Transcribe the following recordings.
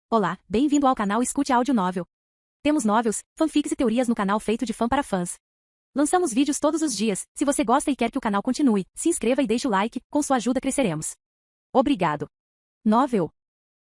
Olá, bem-vindo ao canal Escute Áudio Novel. Temos novels, fanfics e teorias no canal feito de fã para fãs. Lançamos vídeos todos os dias. Se você gosta e quer que o canal continue, se inscreva e deixe o like, com sua ajuda cresceremos. Obrigado. Novel.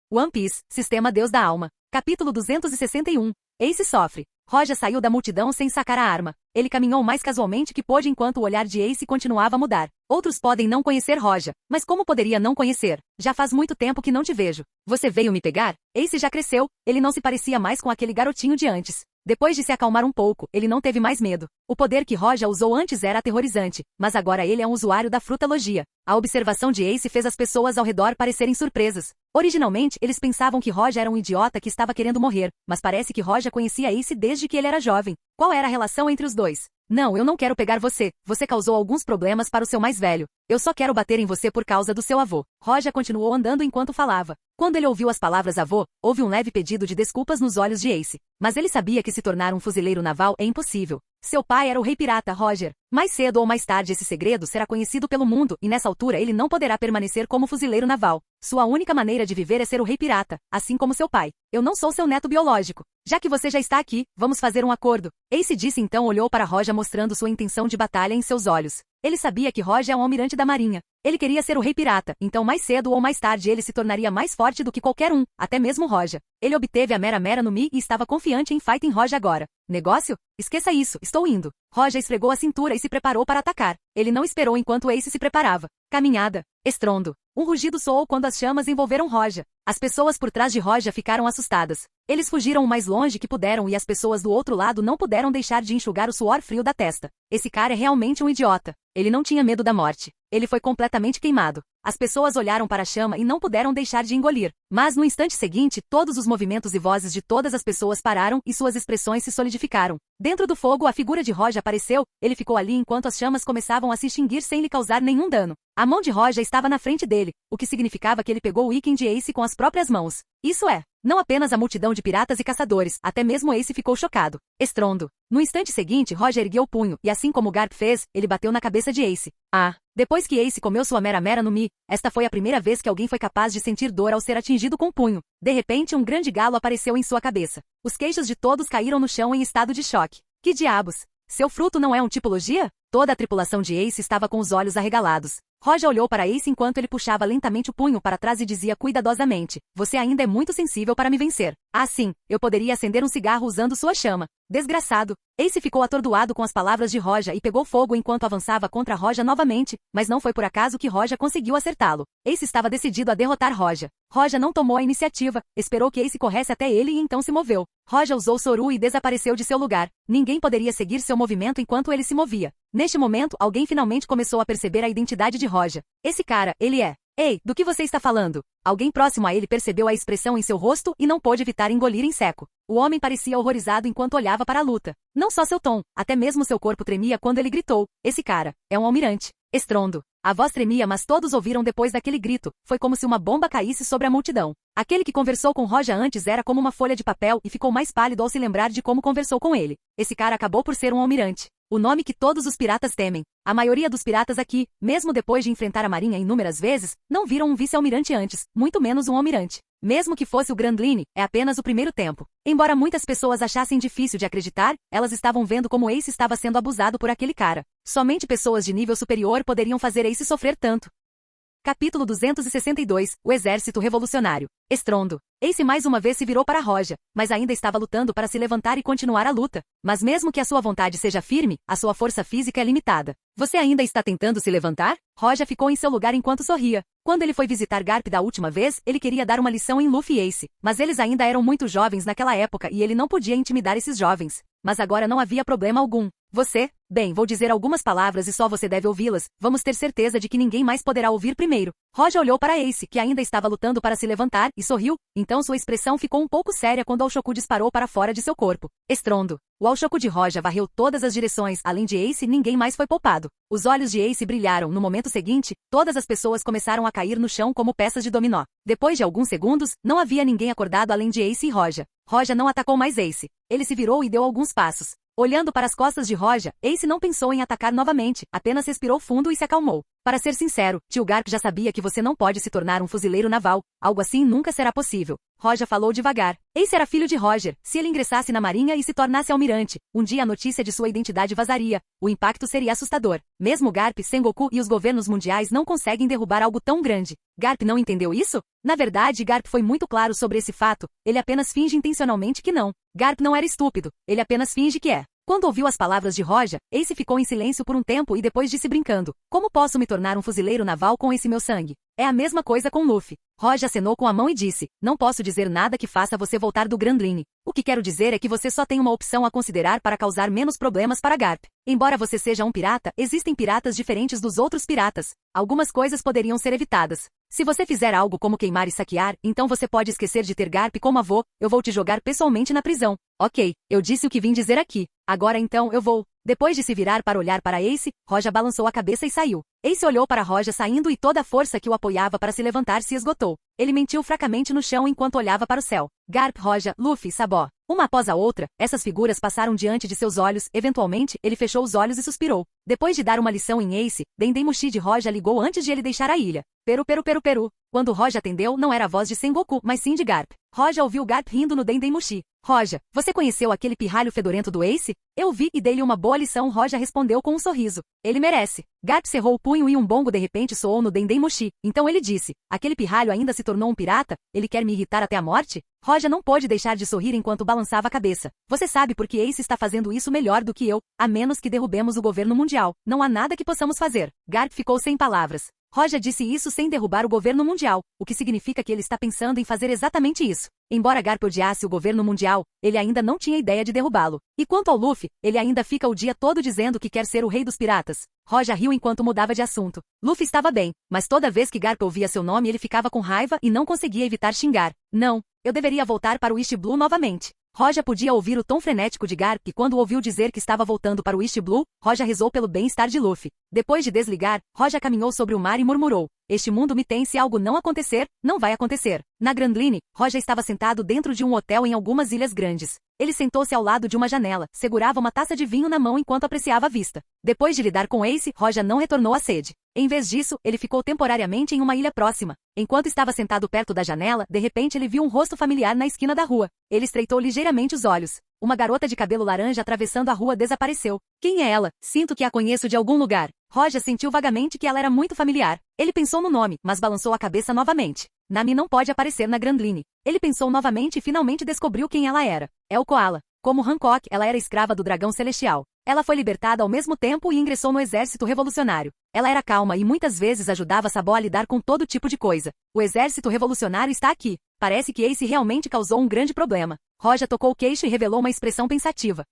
One Piece, Sistema Deus da Alma. Capítulo 261. Ace sofre. Roger saiu da multidão sem sacar a arma. Ele caminhou o mais casualmente que pôde enquanto o olhar de Ace continuava a mudar. Outros podem não conhecer Roger, mas como poderia não conhecer? Já faz muito tempo que não te vejo. Você veio me pegar? Ace já cresceu, ele não se parecia mais com aquele garotinho de antes. Depois de se acalmar um pouco, ele não teve mais medo. O poder que Roger usou antes era aterrorizante, mas agora ele é um usuário da frutologia. A observação de Ace fez as pessoas ao redor parecerem surpresas. Originalmente, eles pensavam que Roger era um idiota que estava querendo morrer, mas parece que Roger conhecia Ace desde que ele era jovem. Qual era a relação entre os dois? Não, eu não quero pegar você. Você causou alguns problemas para o seu mais velho. Eu só quero bater em você por causa do seu avô. Roger continuou andando enquanto falava. Quando ele ouviu as palavras avô, houve um leve pedido de desculpas nos olhos de Ace. Mas ele sabia que se tornar um fuzileiro naval é impossível. Seu pai era o rei pirata Roger. Mais cedo ou mais tarde esse segredo será conhecido pelo mundo, e nessa altura ele não poderá permanecer como fuzileiro naval. Sua única maneira de viver é ser o rei pirata, assim como seu pai. Eu não sou seu neto biológico. Já que você já está aqui, vamos fazer um acordo. Ace disse então olhou para Roger mostrando sua intenção de batalha em seus olhos. Ele sabia que Roger é um almirante da marinha. Ele queria ser o rei pirata, então mais cedo ou mais tarde ele se tornaria mais forte do que qualquer um, até mesmo Roger. Ele obteve a Mera no Mi e estava confiante em fighting Roger agora. Negócio? Esqueça isso, estou indo. Roger esfregou a cintura e se preparou para atacar. Ele não esperou enquanto Ace se preparava. Caminhada. Estrondo. Um rugido soou quando as chamas envolveram Roger. As pessoas por trás de Roger ficaram assustadas. Eles fugiram o mais longe que puderam e as pessoas do outro lado não puderam deixar de enxugar o suor frio da testa. Esse cara é realmente um idiota. Ele não tinha medo da morte. Ele foi completamente queimado. As pessoas olharam para a chama e não puderam deixar de engolir. Mas no instante seguinte, todos os movimentos e vozes de todas as pessoas pararam e suas expressões se solidificaram. Dentro do fogo, a figura de Roger apareceu. Ele ficou ali enquanto as chamas começavam a se extinguir sem lhe causar nenhum dano. A mão de Roger estava na frente dele, o que significava que ele pegou o item de Ace com as próprias mãos. Isso é, não apenas a multidão de piratas e caçadores, até mesmo Ace ficou chocado. Estrondo. No instante seguinte, Roger ergueu o punho, e assim como Garp fez, ele bateu na cabeça de Ace. Depois que Ace comeu sua Mera no Mi, esta foi a primeira vez que alguém foi capaz de sentir dor ao ser atingido com o punho. De repente, um grande galo apareceu em sua cabeça. Os queixos de todos caíram no chão em estado de choque. Que diabos? Seu fruto não é um tipologia? Toda a tripulação de Ace estava com os olhos arregalados. Roger olhou para Ace enquanto ele puxava lentamente o punho para trás e dizia cuidadosamente, você ainda é muito sensível para me vencer. Ah sim, eu poderia acender um cigarro usando sua chama. Desgraçado. Ace ficou atordoado com as palavras de Roger e pegou fogo enquanto avançava contra Roger novamente, mas não foi por acaso que Roger conseguiu acertá-lo. Ace estava decidido a derrotar Roger. Roger não tomou a iniciativa, esperou que Ace corresse até ele e então se moveu. Roger usou Soru e desapareceu de seu lugar. Ninguém poderia seguir seu movimento enquanto ele se movia. Neste momento, alguém finalmente começou a perceber a identidade de Roger. Esse cara, ele é... Ei, do que você está falando? Alguém próximo a ele percebeu a expressão em seu rosto e não pôde evitar engolir em seco. O homem parecia horrorizado enquanto olhava para a luta. Não só seu tom, até mesmo seu corpo tremia quando ele gritou. Esse cara é um almirante. Estrondo. A voz tremia, mas todos ouviram depois daquele grito. Foi como se uma bomba caísse sobre a multidão. Aquele que conversou com Roger antes era como uma folha de papel e ficou mais pálido ao se lembrar de como conversou com ele. Esse cara acabou por ser um almirante. O nome que todos os piratas temem. A maioria dos piratas aqui, mesmo depois de enfrentar a marinha inúmeras vezes, não viram um vice-almirante antes, muito menos um almirante. Mesmo que fosse o Grand Line, é apenas o primeiro tempo. Embora muitas pessoas achassem difícil de acreditar, elas estavam vendo como Ace estava sendo abusado por aquele cara. Somente pessoas de nível superior poderiam fazer Ace sofrer tanto. Capítulo 262, o Exército Revolucionário. Estrondo. Ace mais uma vez se virou para Roger, mas ainda estava lutando para se levantar e continuar a luta. Mas mesmo que a sua vontade seja firme, a sua força física é limitada. Você ainda está tentando se levantar? Roger ficou em seu lugar enquanto sorria. Quando ele foi visitar Garp da última vez, ele queria dar uma lição em Luffy e Ace, mas eles ainda eram muito jovens naquela época e ele não podia intimidar esses jovens. Mas agora não havia problema algum. Você? Bem, vou dizer algumas palavras e só você deve ouvi-las. Vamos ter certeza de que ninguém mais poderá ouvir primeiro. Roger olhou para Ace, que ainda estava lutando para se levantar, e sorriu. Então sua expressão ficou um pouco séria quando Alshoku disparou para fora de seu corpo. Estrondo. O Alshoku de Roger varreu todas as direções. Além de Ace, ninguém mais foi poupado. Os olhos de Ace brilharam. No momento seguinte, todas as pessoas começaram a cair no chão como peças de dominó. Depois de alguns segundos, não havia ninguém acordado além de Ace e Roger. Roger não atacou mais Ace. Ele se virou e deu alguns passos. Olhando para as costas de Roger, Ace não pensou em atacar novamente, apenas respirou fundo e se acalmou. Para ser sincero, tio Garp já sabia que você não pode se tornar um fuzileiro naval, algo assim nunca será possível. Roja falou devagar. Ace era filho de Roger. Se ele ingressasse na marinha e se tornasse almirante, um dia a notícia de sua identidade vazaria. O impacto seria assustador. Mesmo Garp, Sengoku e os governos mundiais não conseguem derrubar algo tão grande. Garp não entendeu isso? Na verdade, Garp foi muito claro sobre esse fato. Ele apenas finge intencionalmente que não. Garp não era estúpido. Ele apenas finge que é. Quando ouviu as palavras de Roja, Ace ficou em silêncio por um tempo e depois disse brincando. Como posso me tornar um fuzileiro naval com esse meu sangue? É a mesma coisa com Luffy. Roja acenou com a mão e disse, não posso dizer nada que faça você voltar do Grand Line. O que quero dizer é que você só tem uma opção a considerar para causar menos problemas para Garp. Embora você seja um pirata, existem piratas diferentes dos outros piratas. Algumas coisas poderiam ser evitadas. Se você fizer algo como queimar e saquear, então você pode esquecer de ter Garp como avô, eu vou te jogar pessoalmente na prisão. Ok, eu disse o que vim dizer aqui. Agora então eu vou. Depois de se virar para olhar para Ace, Roja balançou a cabeça e saiu. Ace olhou para Roja saindo e toda a força que o apoiava para se levantar se esgotou. Ele mentiu fracamente no chão enquanto olhava para o céu. Garp, Roja, Luffy, Sabó. Uma após a outra, essas figuras passaram diante de seus olhos. Eventualmente, ele fechou os olhos e suspirou. Depois de dar uma lição em Ace, Dendemushi de Roja ligou antes de ele deixar a ilha. Peru. Quando Roja atendeu, não era a voz de Sengoku, mas sim de Garp. Roja ouviu Garp rindo no Dendemushi. Roja, você conheceu aquele pirralho fedorento do Ace? Eu vi e dei-lhe uma boa lição. Roja respondeu com um sorriso. Ele merece. Garp cerrou o punho e um bongo de repente soou no Dendemushi. Então ele disse, aquele pirralho ainda se tornou um pirata? Ele quer me irritar até a morte? Roja não pôde deixar de sorrir enquanto balançava a cabeça. Você sabe por que Ace está fazendo isso melhor do que eu, a menos que derrubemos o governo mundial. Não há nada que possamos fazer. Garp ficou sem palavras. Roja disse isso sem derrubar o governo mundial, o que significa que ele está pensando em fazer exatamente isso. Embora Garp odiasse o governo mundial, ele ainda não tinha ideia de derrubá-lo. E quanto ao Luffy, ele ainda fica o dia todo dizendo que quer ser o rei dos piratas. Roja riu enquanto mudava de assunto. Luffy estava bem, mas toda vez que Garp ouvia seu nome ele ficava com raiva e não conseguia evitar xingar. Não, eu deveria voltar para o East Blue novamente. Roja podia ouvir o tom frenético de Garp e quando ouviu dizer que estava voltando para o East Blue, Roja rezou pelo bem-estar de Luffy. Depois de desligar, Roja caminhou sobre o mar e murmurou. Este mundo me tem se algo não acontecer, não vai acontecer. Na Grand Line, Roja estava sentado dentro de um hotel em algumas ilhas grandes. Ele sentou-se ao lado de uma janela, segurava uma taça de vinho na mão enquanto apreciava a vista. Depois de lidar com Ace, Roja não retornou à sede. Em vez disso, ele ficou temporariamente em uma ilha próxima. Enquanto estava sentado perto da janela, de repente ele viu um rosto familiar na esquina da rua. Ele estreitou ligeiramente os olhos. Uma garota de cabelo laranja atravessando a rua desapareceu. Quem é ela? Sinto que a conheço de algum lugar. Roja sentiu vagamente que ela era muito familiar. Ele pensou no nome, mas balançou a cabeça novamente. Nami não pode aparecer na Grand Line. Ele pensou novamente e finalmente descobriu quem ela era. É o Koala. Como Hancock, ela era escrava do dragão celestial. Ela foi libertada ao mesmo tempo e ingressou no exército revolucionário. Ela era calma e muitas vezes ajudava Sabó a lidar com todo tipo de coisa. O exército revolucionário está aqui. Parece que Ace realmente causou um grande problema. Roja tocou o queixo e revelou uma expressão pensativa.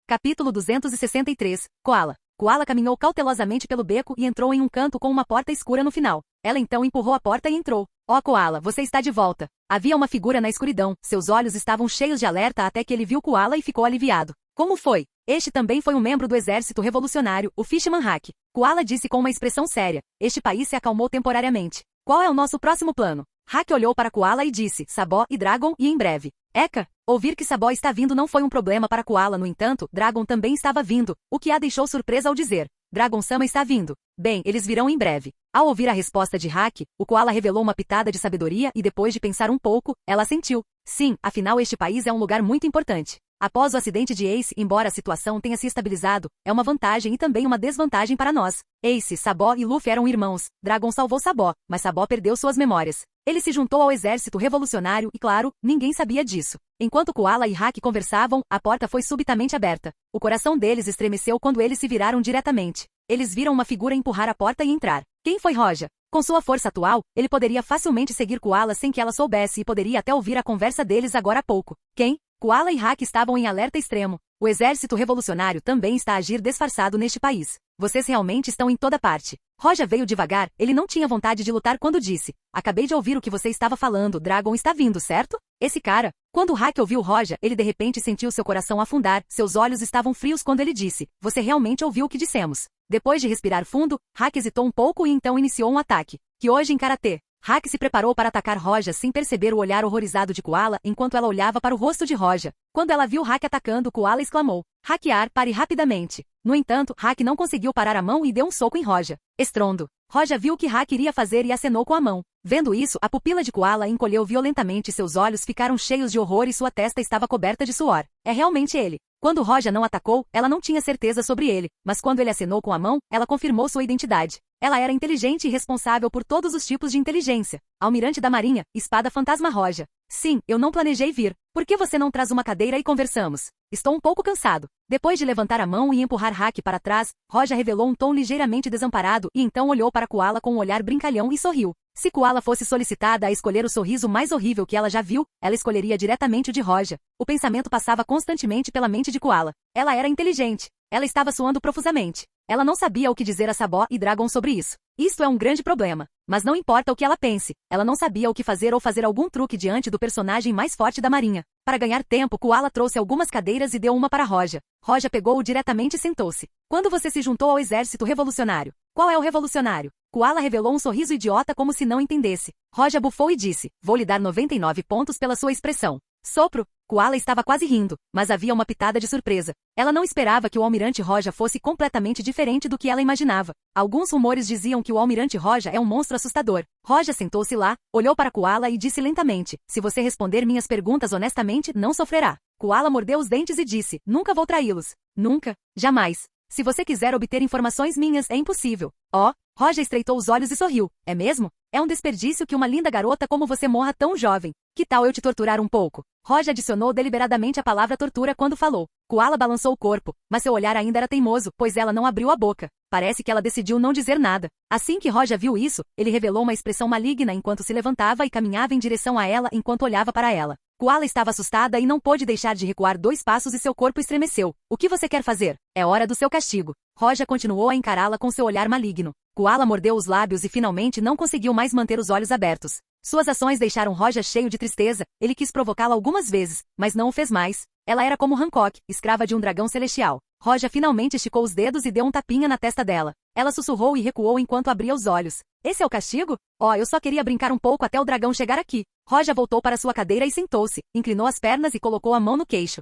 Capítulo 263. Koala. Koala caminhou cautelosamente pelo beco e entrou em um canto com uma porta escura no final. Ela então empurrou a porta e entrou. Koala, você está de volta. Havia uma figura na escuridão. Seus olhos estavam cheios de alerta até que ele viu Koala e ficou aliviado. Como foi? Este também foi um membro do exército revolucionário, o Fishman Hack. Koala disse com uma expressão séria. Este país se acalmou temporariamente. Qual é o nosso próximo plano? Hack olhou para Koala e disse, Sabó e Dragon, e em breve. Eka! Ouvir que Sabó está vindo não foi um problema para Koala, no entanto, Dragon também estava vindo, o que a deixou surpresa ao dizer. Dragon-sama está vindo. Bem, eles virão em breve. Ao ouvir a resposta de Hack, o Koala revelou uma pitada de sabedoria e depois de pensar um pouco, ela sentiu. Sim, afinal este país é um lugar muito importante. Após o acidente de Ace, embora a situação tenha se estabilizado, é uma vantagem e também uma desvantagem para nós. Ace, Sabó e Luffy eram irmãos. Dragon salvou Sabó, mas Sabó perdeu suas memórias. Ele se juntou ao exército revolucionário e, claro, ninguém sabia disso. Enquanto Koala e Hack conversavam, a porta foi subitamente aberta. O coração deles estremeceu quando eles se viraram diretamente. Eles viram uma figura empurrar a porta e entrar. Quem foi Roja? Com sua força atual, ele poderia facilmente seguir Koala sem que ela soubesse e poderia até ouvir a conversa deles agora há pouco. Quem? Koala e Hack estavam em alerta extremo. O exército revolucionário também está a agir disfarçado neste país. Vocês realmente estão em toda parte. Roja veio devagar, ele não tinha vontade de lutar quando disse. Acabei de ouvir o que você estava falando, Dragon está vindo, certo? Esse cara. Quando Hack ouviu Roja, ele de repente sentiu seu coração afundar, seus olhos estavam frios quando ele disse. Você realmente ouviu o que dissemos. Depois de respirar fundo, Hack hesitou um pouco e então iniciou um ataque. Que hoje em karatê. Hack se preparou para atacar Roja sem perceber o olhar horrorizado de Koala enquanto ela olhava para o rosto de Roja. Quando ela viu Hack atacando, Koala exclamou. Hackear, pare rapidamente. No entanto, Hack não conseguiu parar a mão e deu um soco em Roja. Estrondo. Roja viu o que Hak iria fazer e acenou com a mão. Vendo isso, a pupila de Koala encolheu violentamente e seus olhos ficaram cheios de horror e sua testa estava coberta de suor. É realmente ele. Quando Roja não atacou, ela não tinha certeza sobre ele, mas quando ele acenou com a mão, ela confirmou sua identidade. Ela era inteligente e responsável por todos os tipos de inteligência. Almirante da Marinha, Espada Fantasma Roja. Sim, eu não planejei vir. Por que você não traz uma cadeira e conversamos? Estou um pouco cansado. Depois de levantar a mão e empurrar Hak para trás, Roja revelou um tom ligeiramente desamparado e então olhou para Koala com um olhar brincalhão e sorriu. Se Koala fosse solicitada a escolher o sorriso mais horrível que ela já viu, ela escolheria diretamente o de Roja. O pensamento passava constantemente pela mente de Koala. Ela era inteligente. Ela estava suando profusamente. Ela não sabia o que dizer a Sabó e Dragon sobre isso. Isto é um grande problema. Mas não importa o que ela pense. Ela não sabia o que fazer ou fazer algum truque diante do personagem mais forte da marinha. Para ganhar tempo, Koala trouxe algumas cadeiras e deu uma para Roja. Roja pegou-o diretamente e sentou-se. Quando você se juntou ao exército revolucionário? Qual é o revolucionário? Koala revelou um sorriso idiota como se não entendesse. Roja bufou e disse, vou lhe dar 99 pontos pela sua expressão. Sopro. Koala estava quase rindo, mas havia uma pitada de surpresa. Ela não esperava que o Almirante Roja fosse completamente diferente do que ela imaginava. Alguns rumores diziam que o Almirante Roja é um monstro assustador. Roja sentou-se lá, olhou para Koala e disse lentamente, se você responder minhas perguntas honestamente, não sofrerá. Koala mordeu os dentes e disse, nunca vou traí-los. Nunca. Jamais. Se você quiser obter informações minhas, é impossível. Oh, Roja estreitou os olhos e sorriu. É mesmo? É um desperdício que uma linda garota como você morra tão jovem. Que tal eu te torturar um pouco? Roja adicionou deliberadamente a palavra tortura quando falou. Koala balançou o corpo, mas seu olhar ainda era teimoso, pois ela não abriu a boca. Parece que ela decidiu não dizer nada. Assim que Roja viu isso, ele revelou uma expressão maligna enquanto se levantava e caminhava em direção a ela enquanto olhava para ela. Koala estava assustada e não pôde deixar de recuar 2 passos e seu corpo estremeceu. O que você quer fazer? É hora do seu castigo. Roja continuou a encará-la com seu olhar maligno. Koala mordeu os lábios e finalmente não conseguiu mais manter os olhos abertos. Suas ações deixaram Roja cheio de tristeza, ele quis provocá-la algumas vezes, mas não o fez mais. Ela era como Hancock, escrava de um dragão celestial. Roja finalmente esticou os dedos e deu um tapinha na testa dela. Ela sussurrou e recuou enquanto abria os olhos. Esse é o castigo? Oh, eu só queria brincar um pouco até o dragão chegar aqui. Roja voltou para sua cadeira e sentou-se, inclinou as pernas e colocou a mão no queixo.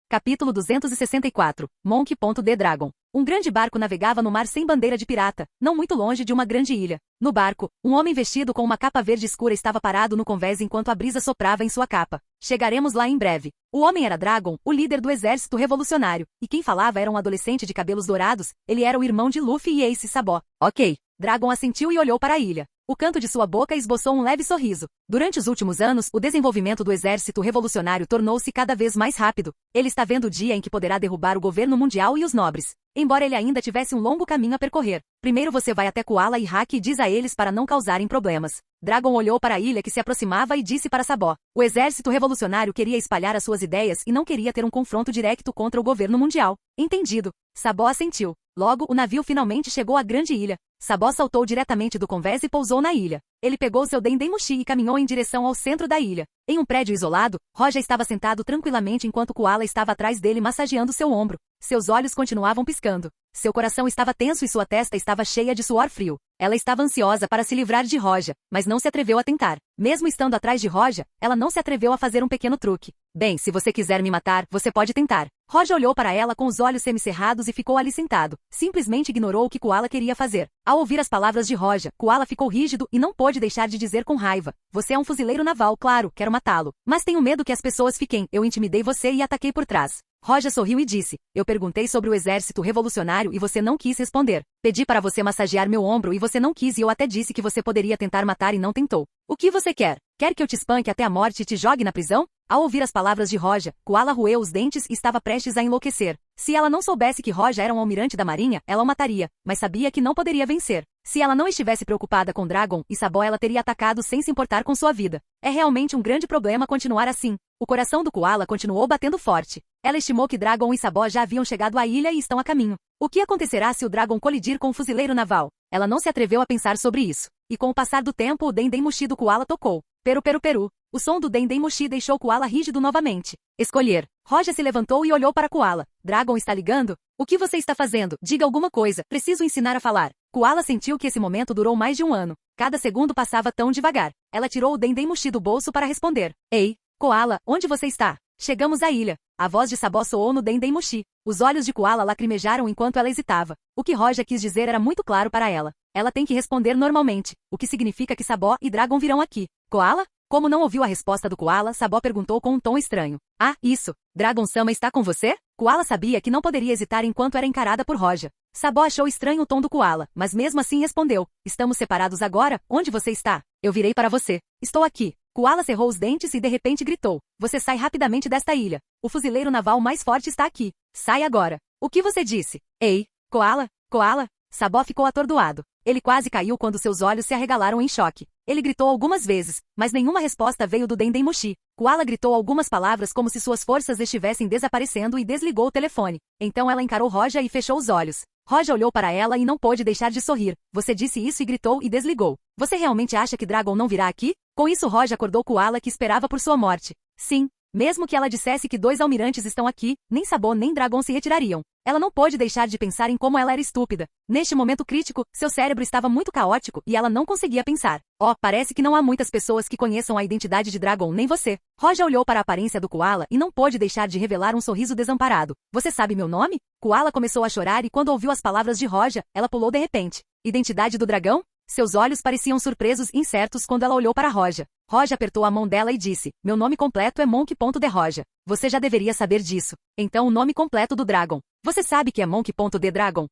Capítulo 264. Monkey.D. Dragon. Um grande barco navegava no mar sem bandeira de pirata, não muito longe de uma grande ilha. No barco, um homem vestido com uma capa verde escura estava parado no convés enquanto a brisa soprava em sua capa. Chegaremos lá em breve. O homem era Dragon, o líder do exército revolucionário, e quem falava era um adolescente de cabelos dourados, ele era o irmão de Luffy e Ace Sabó. Ok. Dragon assentiu e olhou para a ilha. O canto de sua boca esboçou um leve sorriso. Durante os últimos anos, o desenvolvimento do exército revolucionário tornou-se cada vez mais rápido. Ele está vendo o dia em que poderá derrubar o governo mundial e os nobres. Embora ele ainda tivesse um longo caminho a percorrer. Primeiro você vai até Koala e Hak e diz a eles para não causarem problemas. Dragon olhou para a ilha que se aproximava e disse para Sabó. O exército revolucionário queria espalhar as suas ideias e não queria ter um confronto direto contra o governo mundial. Entendido. Sabó assentiu. Logo, o navio finalmente chegou à grande ilha. Sabó saltou diretamente do convés e pousou na ilha. Ele pegou seu Dendemushi e caminhou em direção ao centro da ilha. Em um prédio isolado, Roja estava sentado tranquilamente enquanto Koala estava atrás dele massageando seu ombro. Seus olhos continuavam piscando. Seu coração estava tenso e sua testa estava cheia de suor frio. Ela estava ansiosa para se livrar de Roja, mas não se atreveu a tentar. Mesmo estando atrás de Roja, ela não se atreveu a fazer um pequeno truque. Bem, se você quiser me matar, você pode tentar. Roja olhou para ela com os olhos semicerrados e ficou ali sentado. Simplesmente ignorou o que Koala queria fazer. Ao ouvir as palavras de Roja, Koala ficou rígido e não pôde deixar de dizer com raiva. Você é um fuzileiro naval, claro, quero matá-lo. Mas tenho medo que as pessoas fiquem. Eu intimidei você e ataquei por trás. Roja sorriu e disse, eu perguntei sobre o exército revolucionário e você não quis responder. Pedi para você massagear meu ombro e você não quis e eu até disse que você poderia tentar matar e não tentou. O que você quer? Quer que eu te espanque até a morte e te jogue na prisão? Ao ouvir as palavras de Roja, Koala roeu os dentes e estava prestes a enlouquecer. Se ela não soubesse que Roja era um almirante da marinha, ela o mataria, mas sabia que não poderia vencer. Se ela não estivesse preocupada com Dragon e Sabó, ela teria atacado sem se importar com sua vida. É realmente um grande problema continuar assim. O coração do Koala continuou batendo forte. Ela estimou que Dragon e Sabó já haviam chegado à ilha e estão a caminho. O que acontecerá se o Dragon colidir com o fuzileiro naval? Ela não se atreveu a pensar sobre isso. E com o passar do tempo o Dendemushi do Koala tocou. Peru peru peru. O som do Dendemushi deixou Koala rígido novamente. Escolher. Roja se levantou e olhou para Koala. Dragon está ligando? O que você está fazendo? Diga alguma coisa. Preciso ensinar a falar. Koala sentiu que esse momento durou mais de um ano. Cada segundo passava tão devagar. Ela tirou o Dendemushi do bolso para responder. Ei, Koala, onde você está? Chegamos à ilha. A voz de Sabó soou no Dendemushi. Os olhos de Koala lacrimejaram enquanto ela hesitava. O que Roja quis dizer era muito claro para ela. Ela tem que responder normalmente, o que significa que Sabó e Dragon virão aqui. Koala? Como não ouviu a resposta do Koala, Sabó perguntou com um tom estranho. Ah, isso. Dragon-sama está com você? Koala sabia que não poderia hesitar enquanto era encarada por Roja. Sabó achou estranho o tom do Koala, mas mesmo assim respondeu. Estamos separados agora? Onde você está? Eu virei para você. Estou aqui. Koala cerrou os dentes e de repente gritou. Você sai rapidamente desta ilha. O fuzileiro naval mais forte está aqui. Sai agora. O que você disse? Ei, Koala, Koala. Sabó ficou atordoado. Ele quase caiu quando seus olhos se arregalaram em choque. Ele gritou algumas vezes, mas nenhuma resposta veio do Dendemushi. Koala gritou algumas palavras como se suas forças estivessem desaparecendo e desligou o telefone. Então ela encarou Roja e fechou os olhos. Roja olhou para ela e não pôde deixar de sorrir. Você disse isso e gritou e desligou. Você realmente acha que Dragon não virá aqui? Com isso Roja acordou Koala que esperava por sua morte. Sim. Mesmo que ela dissesse que 2 almirantes estão aqui, nem Sabó nem Dragon se retirariam. Ela não pôde deixar de pensar em como ela era estúpida. Neste momento crítico, seu cérebro estava muito caótico e ela não conseguia pensar. Oh, parece que não há muitas pessoas que conheçam a identidade de Dragon, nem você. Roja olhou para a aparência do Koala e não pôde deixar de revelar um sorriso desamparado. Você sabe meu nome? Koala começou a chorar e quando ouviu as palavras de Roja, ela pulou de repente. Identidade do dragão? Seus olhos pareciam surpresos e incertos quando ela olhou para Roja. Roja apertou a mão dela e disse, meu nome completo é Monk.D. Roja. Você já deveria saber disso. Então o nome completo do Dragon. Você sabe que é Monk.D. Dragon?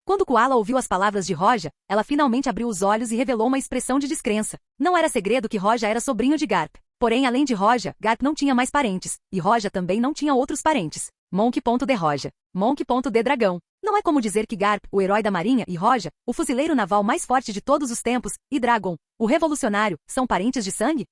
Quando Koala ouviu as palavras de Roja, ela finalmente abriu os olhos e revelou uma expressão de descrença. Não era segredo que Roja era sobrinho de Garp. Porém, além de Roja, Garp não tinha mais parentes, e Roja também não tinha outros parentes. Monk.D. Roja. Monk.D. Dragão. Não é como dizer que Garp, o herói da marinha, e Roja, o fuzileiro naval mais forte de todos os tempos, e Dragon, o revolucionário, são parentes de sangue?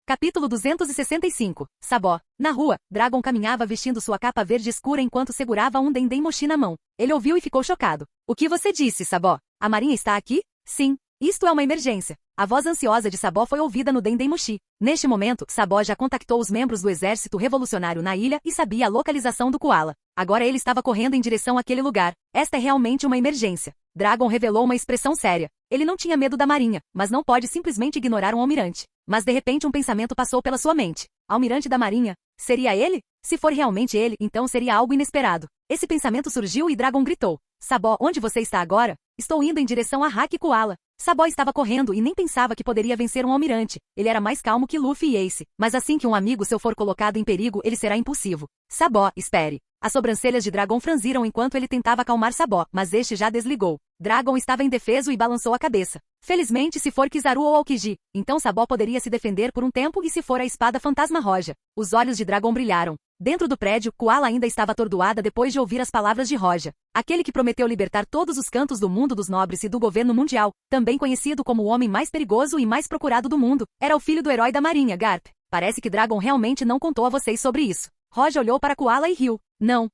Capítulo 265. Sabó. Na rua, Dragon caminhava vestindo sua capa verde escura enquanto segurava um Dendemushi na mão. Ele ouviu e ficou chocado. O que você disse, Sabó? A marinha está aqui? Sim. Isto é uma emergência. A voz ansiosa de Sabó foi ouvida no Dendemushi. Neste momento, Sabó já contactou os membros do exército revolucionário na ilha e sabia a localização do Koala. Agora ele estava correndo em direção àquele lugar. Esta é realmente uma emergência. Dragon revelou uma expressão séria. Ele não tinha medo da marinha, mas não pode simplesmente ignorar um almirante. Mas de repente um pensamento passou pela sua mente. Almirante da marinha? Seria ele? Se for realmente ele, então seria algo inesperado. Esse pensamento surgiu e Dragon gritou. Sabó, onde você está agora? Estou indo em direção a Haki Koala. Sabó estava correndo e nem pensava que poderia vencer um almirante. Ele era mais calmo que Luffy e Ace. Mas assim que um amigo seu for colocado em perigo, ele será impulsivo. Sabó, espere. As sobrancelhas de Dragon franziram enquanto ele tentava acalmar Sabó, mas este já desligou. Dragon estava indefeso e balançou a cabeça. Felizmente se for Kizaru ou Aokiji, então Sabó poderia se defender por um tempo e se for a espada fantasma Roja. Os olhos de Dragon brilharam. Dentro do prédio, Koala ainda estava atordoada depois de ouvir as palavras de Roja. Aquele que prometeu libertar todos os cantos do mundo dos nobres e do governo mundial, também conhecido como o homem mais perigoso e mais procurado do mundo, era o filho do herói da marinha, Garp. Parece que Dragon realmente não contou a vocês sobre isso. Roja olhou para Koala e riu. Não.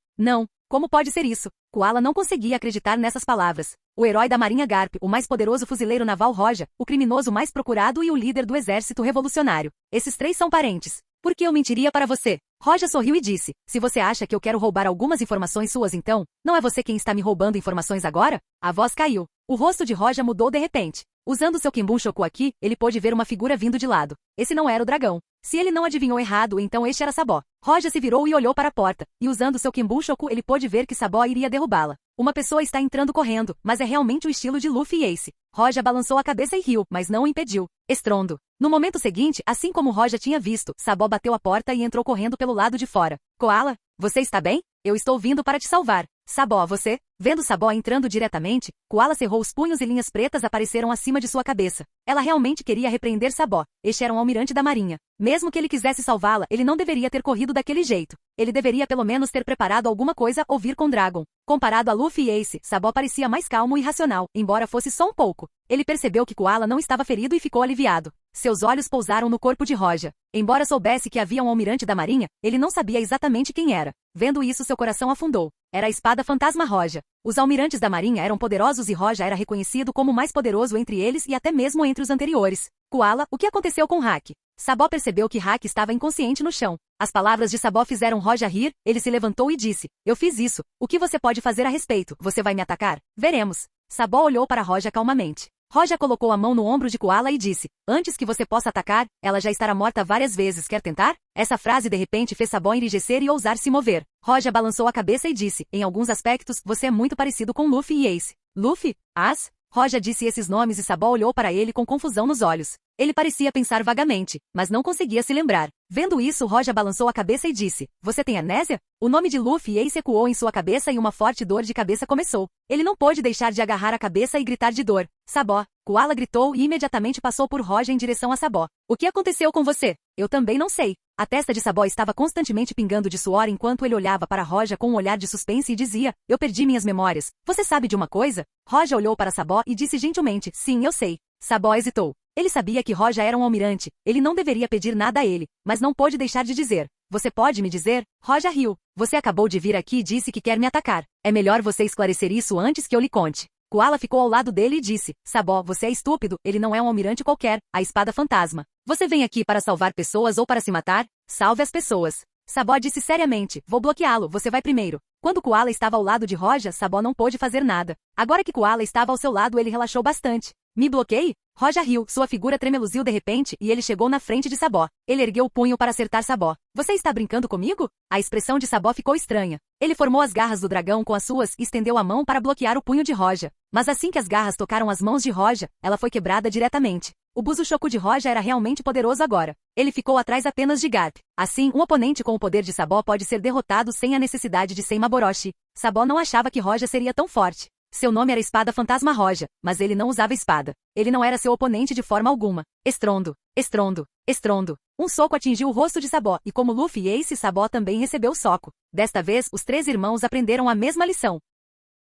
Como pode ser isso? Koala não conseguia acreditar nessas palavras. O herói da marinha Garp, o mais poderoso fuzileiro naval Roja, o criminoso mais procurado e o líder do exército revolucionário. Esses 3 são parentes. Por que eu mentiria para você? Roja sorriu e disse, se você acha que eu quero roubar algumas informações suas então, não é você quem está me roubando informações agora? A voz caiu. O rosto de Roja mudou de repente. Usando seu Kimbun aqui, ele pôde ver uma figura vindo de lado. Esse não era o dragão. Se ele não adivinhou errado, então este era Sabó. Roja se virou e olhou para a porta, e usando seu Kimbun ele pôde ver que Sabó iria derrubá-la. Uma pessoa está entrando correndo, mas é realmente o estilo de Luffy e Ace. Roja balançou a cabeça e riu, mas não o impediu. Estrondo. No momento seguinte, assim como Roja tinha visto, Sabó bateu a porta e entrou correndo pelo lado de fora. Koala, você está bem? Eu estou vindo para te salvar. Sabó, você? Vendo Sabó entrando diretamente, Koala cerrou os punhos e linhas pretas apareceram acima de sua cabeça. Ela realmente queria repreender Sabó. Este era um almirante da marinha. Mesmo que ele quisesse salvá-la, ele não deveria ter corrido daquele jeito. Ele deveria pelo menos ter preparado alguma coisa ou vir com Dragon. Comparado a Luffy e Ace, Sabó parecia mais calmo e racional, embora fosse só um pouco. Ele percebeu que Koala não estava ferido e ficou aliviado. Seus olhos pousaram no corpo de Roja. Embora soubesse que havia um almirante da marinha, ele não sabia exatamente quem era. Vendo isso, seu coração afundou. Era a espada fantasma Roja. Os almirantes da marinha eram poderosos e Roja era reconhecido como o mais poderoso entre eles e até mesmo entre os anteriores. Koala, o que aconteceu com Haki? Sabó percebeu que Haki estava inconsciente no chão. As palavras de Sabó fizeram Roja rir, ele se levantou e disse, eu fiz isso. O que você pode fazer a respeito? Você vai me atacar? Veremos. Sabó olhou para Roja calmamente. Roja colocou a mão no ombro de Koala e disse, antes que você possa atacar, ela já estará morta várias vezes, quer tentar? Essa frase de repente fez Sabó enrijecer e ousar se mover. Roja balançou a cabeça e disse, em alguns aspectos, você é muito parecido com Luffy e Ace. Luffy? As? Roja disse esses nomes e Sabó olhou para ele com confusão nos olhos. Ele parecia pensar vagamente, mas não conseguia se lembrar. Vendo isso, Roja balançou a cabeça e disse, você tem amnésia? O nome de Luffy e Ace ecoou em sua cabeça e uma forte dor de cabeça começou. Ele não pôde deixar de agarrar a cabeça e gritar de dor. Sabó. Koala gritou e imediatamente passou por Roja em direção a Sabó. O que aconteceu com você? Eu também não sei. A testa de Sabó estava constantemente pingando de suor enquanto ele olhava para Roja com um olhar de suspense e dizia, eu perdi minhas memórias. Você sabe de uma coisa? Roja olhou para Sabó e disse gentilmente, sim, eu sei. Sabó hesitou. Ele sabia que Roja era um almirante, ele não deveria pedir nada a ele, mas não pôde deixar de dizer. Você pode me dizer? Roja riu. Você acabou de vir aqui e disse que quer me atacar. É melhor você esclarecer isso antes que eu lhe conte. Koala ficou ao lado dele e disse, Sabó, você é estúpido, ele não é um almirante qualquer, a espada fantasma. Você vem aqui para salvar pessoas ou para se matar? Salve as pessoas. Sabó disse seriamente, vou bloqueá-lo, você vai primeiro. Quando Koala estava ao lado de Roja, Sabó não pôde fazer nada. Agora que Koala estava ao seu lado, ele relaxou bastante. Me bloqueie? Roja riu, sua figura tremeluziu de repente e ele chegou na frente de Sabó. Ele ergueu o punho para acertar Sabó. Você está brincando comigo? A expressão de Sabó ficou estranha. Ele formou as garras do dragão com as suas e estendeu a mão para bloquear o punho de Roja. Mas assim que as garras tocaram as mãos de Roja, ela foi quebrada diretamente. O Busoshoku de Roja era realmente poderoso agora. Ele ficou atrás apenas de Garp. Assim, um oponente com o poder de Sabó pode ser derrotado sem a necessidade de Senmaboroshi. Sabó não achava que Roja seria tão forte. Seu nome era Espada Fantasma Roja, mas ele não usava espada. Ele não era seu oponente de forma alguma. Estrondo, estrondo, estrondo. Um soco atingiu o rosto de Sabó, e como Luffy e Ace, Sabó também recebeu o soco. Desta vez, os três irmãos aprenderam a mesma lição.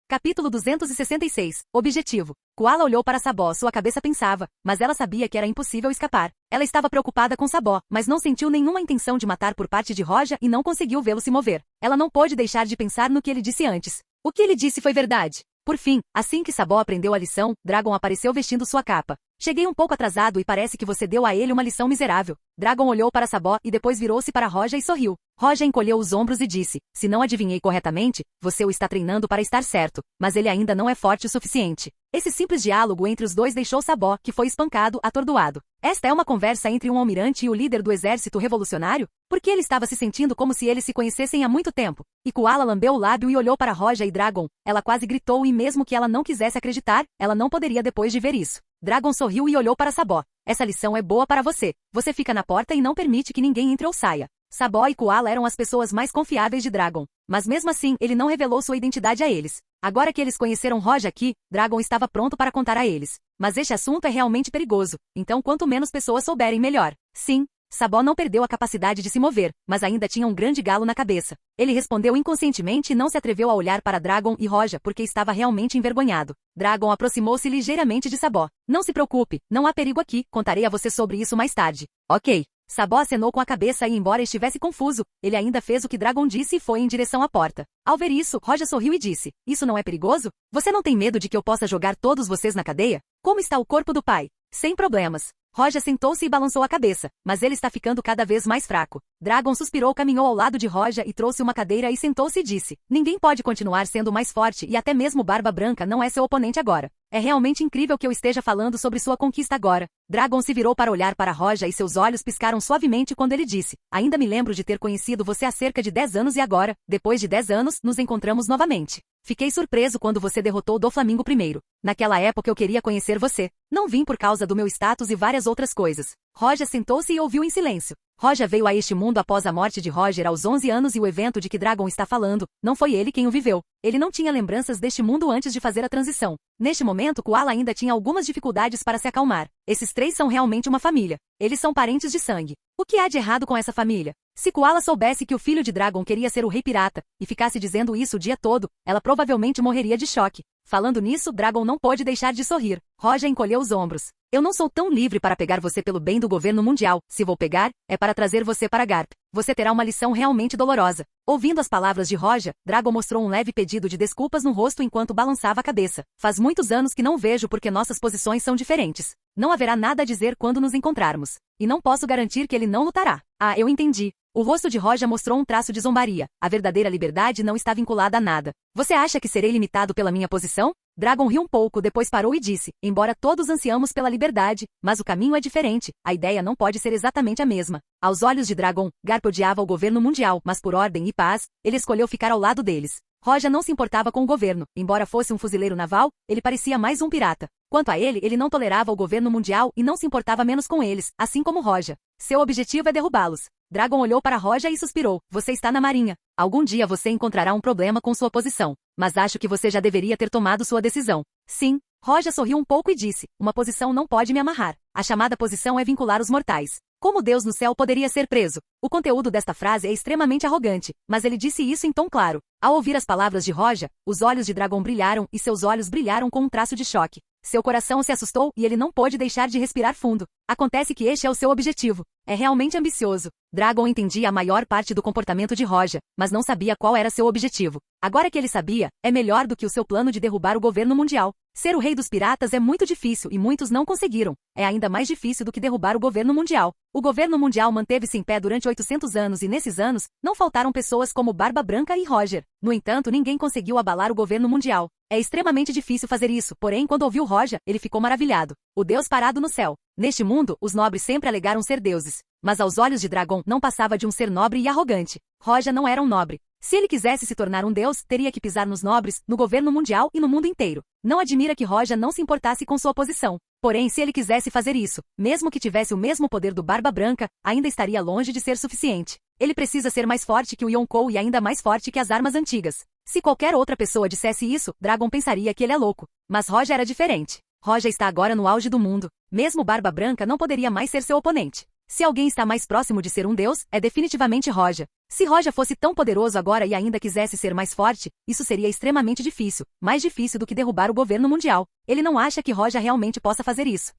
Capítulo 266. Objetivo. Koala olhou para Sabó, sua cabeça pensava, mas ela sabia que era impossível escapar. Ela estava preocupada com Sabó, mas não sentiu nenhuma intenção de matar por parte de Roja e não conseguiu vê-lo se mover. Ela não pôde deixar de pensar no que ele disse antes. O que ele disse foi verdade. Por fim, assim que Sabó aprendeu a lição, Dragon apareceu vestindo sua capa. Cheguei um pouco atrasado e parece que você deu a ele uma lição miserável. Dragon olhou para Sabó e depois virou-se para Roja e sorriu. Roja encolheu os ombros e disse, se não adivinhei corretamente, você o está treinando para estar certo, mas ele ainda não é forte o suficiente. Esse simples diálogo entre os dois deixou Sabó, que foi espancado, atordoado. Esta é uma conversa entre um almirante e o líder do exército revolucionário? Porque ele estava se sentindo como se eles se conhecessem há muito tempo. E Koala lambeu o lábio e olhou para Roja e Dragon. Ela quase gritou e mesmo que ela não quisesse acreditar, ela não poderia depois de ver isso. Dragon sorriu e olhou para Sabó. Essa lição é boa para você. Você fica na porta e não permite que ninguém entre ou saia. Sabó e Koala eram as pessoas mais confiáveis de Dragon. Mas mesmo assim, ele não revelou sua identidade a eles. Agora que eles conheceram Roja aqui, Dragon estava pronto para contar a eles. Mas este assunto é realmente perigoso, então quanto menos pessoas souberem melhor. Sim, Sabó não perdeu a capacidade de se mover, mas ainda tinha um grande galo na cabeça. Ele respondeu inconscientemente e não se atreveu a olhar para Dragon e Roja porque estava realmente envergonhado. Dragon aproximou-se ligeiramente de Sabó. Não se preocupe, não há perigo aqui, contarei a você sobre isso mais tarde. Ok. Sabó acenou com a cabeça e embora estivesse confuso, ele ainda fez o que Dragon disse e foi em direção à porta. Ao ver isso, Roja sorriu e disse, isso não é perigoso? Você não tem medo de que eu possa jogar todos vocês na cadeia? Como está o corpo do pai? Sem problemas. Roja sentou-se e balançou a cabeça, mas ele está ficando cada vez mais fraco. Dragon suspirou, caminhou ao lado de Roja e trouxe uma cadeira e sentou-se e disse, ninguém pode continuar sendo mais forte e até mesmo Barba Branca não é seu oponente agora. É realmente incrível que eu esteja falando sobre sua conquista agora. Dragon se virou para olhar para Roja e seus olhos piscaram suavemente quando ele disse, ainda me lembro de ter conhecido você há cerca de 10 anos e agora, depois de 10 anos, nos encontramos novamente. Fiquei surpreso quando você derrotou Doflamingo primeiro. Naquela época eu queria conhecer você. Não vim por causa do meu status e várias outras coisas. Roja sentou-se e ouviu em silêncio. Roja veio a este mundo após a morte de Roger aos 11 anos e o evento de que Dragon está falando, não foi ele quem o viveu. Ele não tinha lembranças deste mundo antes de fazer a transição. Neste momento, Koala ainda tinha algumas dificuldades para se acalmar. Esses três são realmente uma família. Eles são parentes de sangue. O que há de errado com essa família? Se Koala soubesse que o filho de Dragon queria ser o Rei Pirata, e ficasse dizendo isso o dia todo, ela provavelmente morreria de choque. Falando nisso, Dragon não pôde deixar de sorrir. Roja encolheu os ombros. Eu não sou tão livre para pegar você pelo bem do governo mundial. Se vou pegar, é para trazer você para Garp. Você terá uma lição realmente dolorosa. Ouvindo as palavras de Roja, Dragon mostrou um leve pedido de desculpas no rosto enquanto balançava a cabeça. Faz muitos anos que não vejo porque nossas posições são diferentes. Não haverá nada a dizer quando nos encontrarmos. E não posso garantir que ele não lutará. Ah, eu entendi. O rosto de Roja mostrou um traço de zombaria. A verdadeira liberdade não está vinculada a nada. Você acha que serei limitado pela minha posição? Dragon riu um pouco, depois parou e disse, embora todos ansiamos pela liberdade, mas o caminho é diferente, a ideia não pode ser exatamente a mesma. Aos olhos de Dragon, Garp odiava o governo mundial, mas por ordem e paz, ele escolheu ficar ao lado deles. Roja não se importava com o governo, embora fosse um fuzileiro naval, ele parecia mais um pirata. Quanto a ele não tolerava o governo mundial e não se importava menos com eles, assim como Roja. Seu objetivo é derrubá-los. Dragon olhou para Roja e suspirou, você está na marinha. Algum dia você encontrará um problema com sua posição, mas acho que você já deveria ter tomado sua decisão. Sim. Roja sorriu um pouco e disse, uma posição não pode me amarrar. A chamada posição é vincular os mortais. Como Deus no céu poderia ser preso? O conteúdo desta frase é extremamente arrogante, mas ele disse isso em tom claro. Ao ouvir as palavras de Roja, os olhos de Dragon brilharam e seus olhos brilharam com um traço de choque. Seu coração se assustou e ele não pôde deixar de respirar fundo. Acontece que este é o seu objetivo. É realmente ambicioso. Dragon entendia a maior parte do comportamento de Roja, mas não sabia qual era seu objetivo. Agora que ele sabia, é melhor do que o seu plano de derrubar o governo mundial. Ser o rei dos piratas é muito difícil e muitos não conseguiram. É ainda mais difícil do que derrubar o governo mundial. O governo mundial manteve-se em pé durante 800 anos e nesses anos, não faltaram pessoas como Barba Branca e Roger. No entanto, ninguém conseguiu abalar o governo mundial. É extremamente difícil fazer isso, porém quando ouviu Roja, ele ficou maravilhado. O Deus parado no céu. Neste mundo, os nobres sempre alegaram ser deuses. Mas aos olhos de Dragon, não passava de um ser nobre e arrogante. Roja não era um nobre. Se ele quisesse se tornar um deus, teria que pisar nos nobres, no governo mundial e no mundo inteiro. Não admira que Roja não se importasse com sua posição. Porém, se ele quisesse fazer isso, mesmo que tivesse o mesmo poder do Barba Branca, ainda estaria longe de ser suficiente. Ele precisa ser mais forte que o Yonkou e ainda mais forte que as armas antigas. Se qualquer outra pessoa dissesse isso, Dragon pensaria que ele é louco. Mas Roja era diferente. Roja está agora no auge do mundo. Mesmo Barba Branca não poderia mais ser seu oponente. Se alguém está mais próximo de ser um deus, é definitivamente Roja. Se Roja fosse tão poderoso agora e ainda quisesse ser mais forte, isso seria extremamente difícil, mais difícil do que derrubar o governo mundial. Ele não acha que Roja realmente possa fazer isso.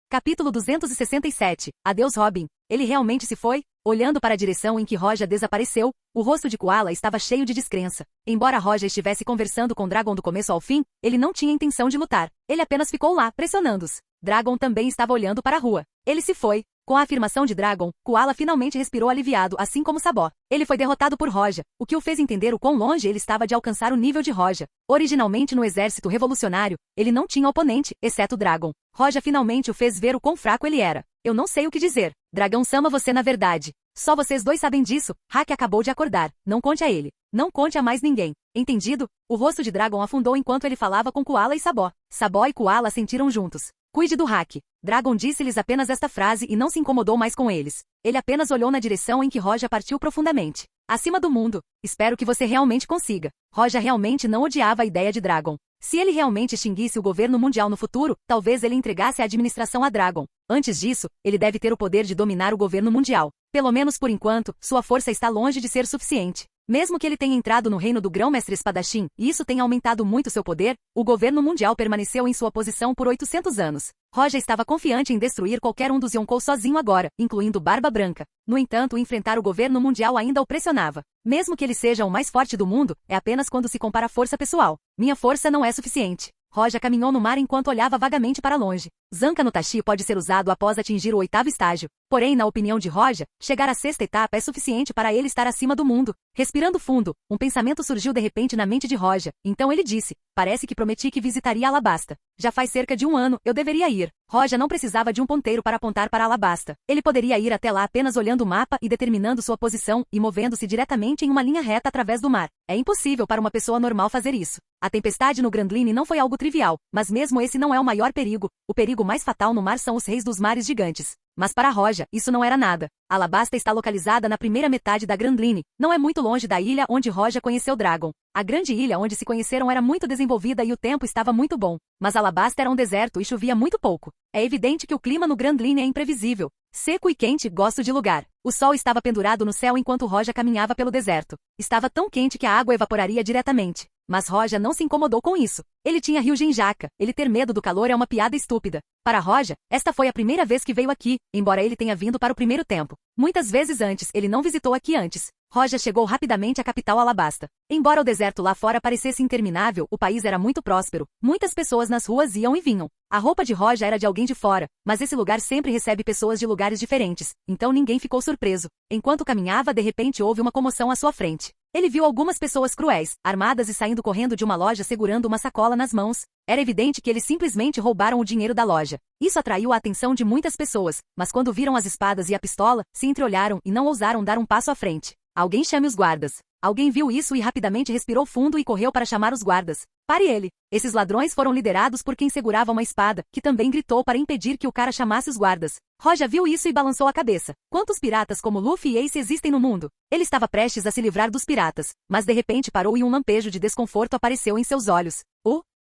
Capítulo 267. Adeus Robin. Ele realmente se foi? Olhando para a direção em que Roja desapareceu, o rosto de Koala estava cheio de descrença. Embora Roja estivesse conversando com Dragon do começo ao fim, ele não tinha intenção de lutar. Ele apenas ficou lá, pressionando-os. Dragon também estava olhando para a rua. Ele se foi. Com a afirmação de Dragon, Koala finalmente respirou aliviado, assim como Sabó. Ele foi derrotado por Roja, o que o fez entender o quão longe ele estava de alcançar o nível de Roja. Originalmente no exército revolucionário, ele não tinha oponente, exceto Dragon. Roja finalmente o fez ver o quão fraco ele era. Eu não sei o que dizer. Dragão ama você na verdade. Só vocês dois sabem disso. Hack acabou de acordar. Não conte a ele. Não conte a mais ninguém. Entendido? O rosto de Dragon afundou enquanto ele falava com Koala e Sabó. Sabó e Koala sentiram juntos. Cuide do Hack. Dragon disse-lhes apenas esta frase e não se incomodou mais com eles. Ele apenas olhou na direção em que Roja partiu profundamente. Acima do mundo. Espero que você realmente consiga. Roja realmente não odiava a ideia de Dragon. Se ele realmente extinguisse o governo mundial no futuro, talvez ele entregasse a administração a Dragon. Antes disso, ele deve ter o poder de dominar o governo mundial. Pelo menos por enquanto, sua força está longe de ser suficiente. Mesmo que ele tenha entrado no reino do Grão-Mestre Espadachim, e isso tenha aumentado muito seu poder, o governo mundial permaneceu em sua posição por 800 anos. Roja estava confiante em destruir qualquer um dos Yonkou sozinho agora, incluindo Barba Branca. No entanto, enfrentar o governo mundial ainda o pressionava. Mesmo que ele seja o mais forte do mundo, é apenas quando se compara à força pessoal. Minha força não é suficiente. Roja caminhou no mar enquanto olhava vagamente para longe. Zanka no Tashi pode ser usado após atingir o 8º estágio. Porém, na opinião de Roja, chegar à 6ª etapa é suficiente para ele estar acima do mundo. Respirando fundo, um pensamento surgiu de repente na mente de Roja. Então ele disse, parece que prometi que visitaria Alabasta. Já faz cerca de 1 ano, eu deveria ir. Roja não precisava de um ponteiro para apontar para Alabasta. Ele poderia ir até lá apenas olhando o mapa e determinando sua posição e movendo-se diretamente em uma linha reta através do mar. É impossível para uma pessoa normal fazer isso. A tempestade no Grand Line não foi algo trivial, mas mesmo esse não é o maior perigo. O perigo mais fatal no mar são os reis dos mares gigantes. Mas para Roja, isso não era nada. Alabasta está localizada na primeira metade da Grand Line, não é muito longe da ilha onde Roja conheceu Dragon. A grande ilha onde se conheceram era muito desenvolvida e o tempo estava muito bom. Mas Alabasta era um deserto e chovia muito pouco. É evidente que o clima no Grand Line é imprevisível. Seco e quente, gosto de lugar. O sol estava pendurado no céu enquanto Roja caminhava pelo deserto. Estava tão quente que a água evaporaria diretamente. Mas Roja não se incomodou com isso. Ele tinha Rio Genjaka. Ele ter medo do calor é uma piada estúpida. Para Roja, esta foi a primeira vez que veio aqui, embora ele tenha vindo para o primeiro tempo. Muitas vezes antes, ele não visitou aqui antes. Roja chegou rapidamente à capital Alabasta. Embora o deserto lá fora parecesse interminável, o país era muito próspero. Muitas pessoas nas ruas iam e vinham. A roupa de Roja era de alguém de fora, mas esse lugar sempre recebe pessoas de lugares diferentes, então ninguém ficou surpreso. Enquanto caminhava, de repente houve uma comoção à sua frente. Ele viu algumas pessoas cruéis, armadas e saindo correndo de uma loja segurando uma sacola nas mãos. Era evidente que eles simplesmente roubaram o dinheiro da loja. Isso atraiu a atenção de muitas pessoas, mas quando viram as espadas e a pistola, se entreolharam e não ousaram dar um passo à frente. Alguém chame os guardas. Alguém viu isso e rapidamente respirou fundo e correu para chamar os guardas. Pare ele! Esses ladrões foram liderados por quem segurava uma espada, que também gritou para impedir que o cara chamasse os guardas. Roja viu isso e balançou a cabeça. Quantos piratas como Luffy e Ace existem no mundo? Ele estava prestes a se livrar dos piratas, mas de repente parou e um lampejo de desconforto apareceu em seus olhos.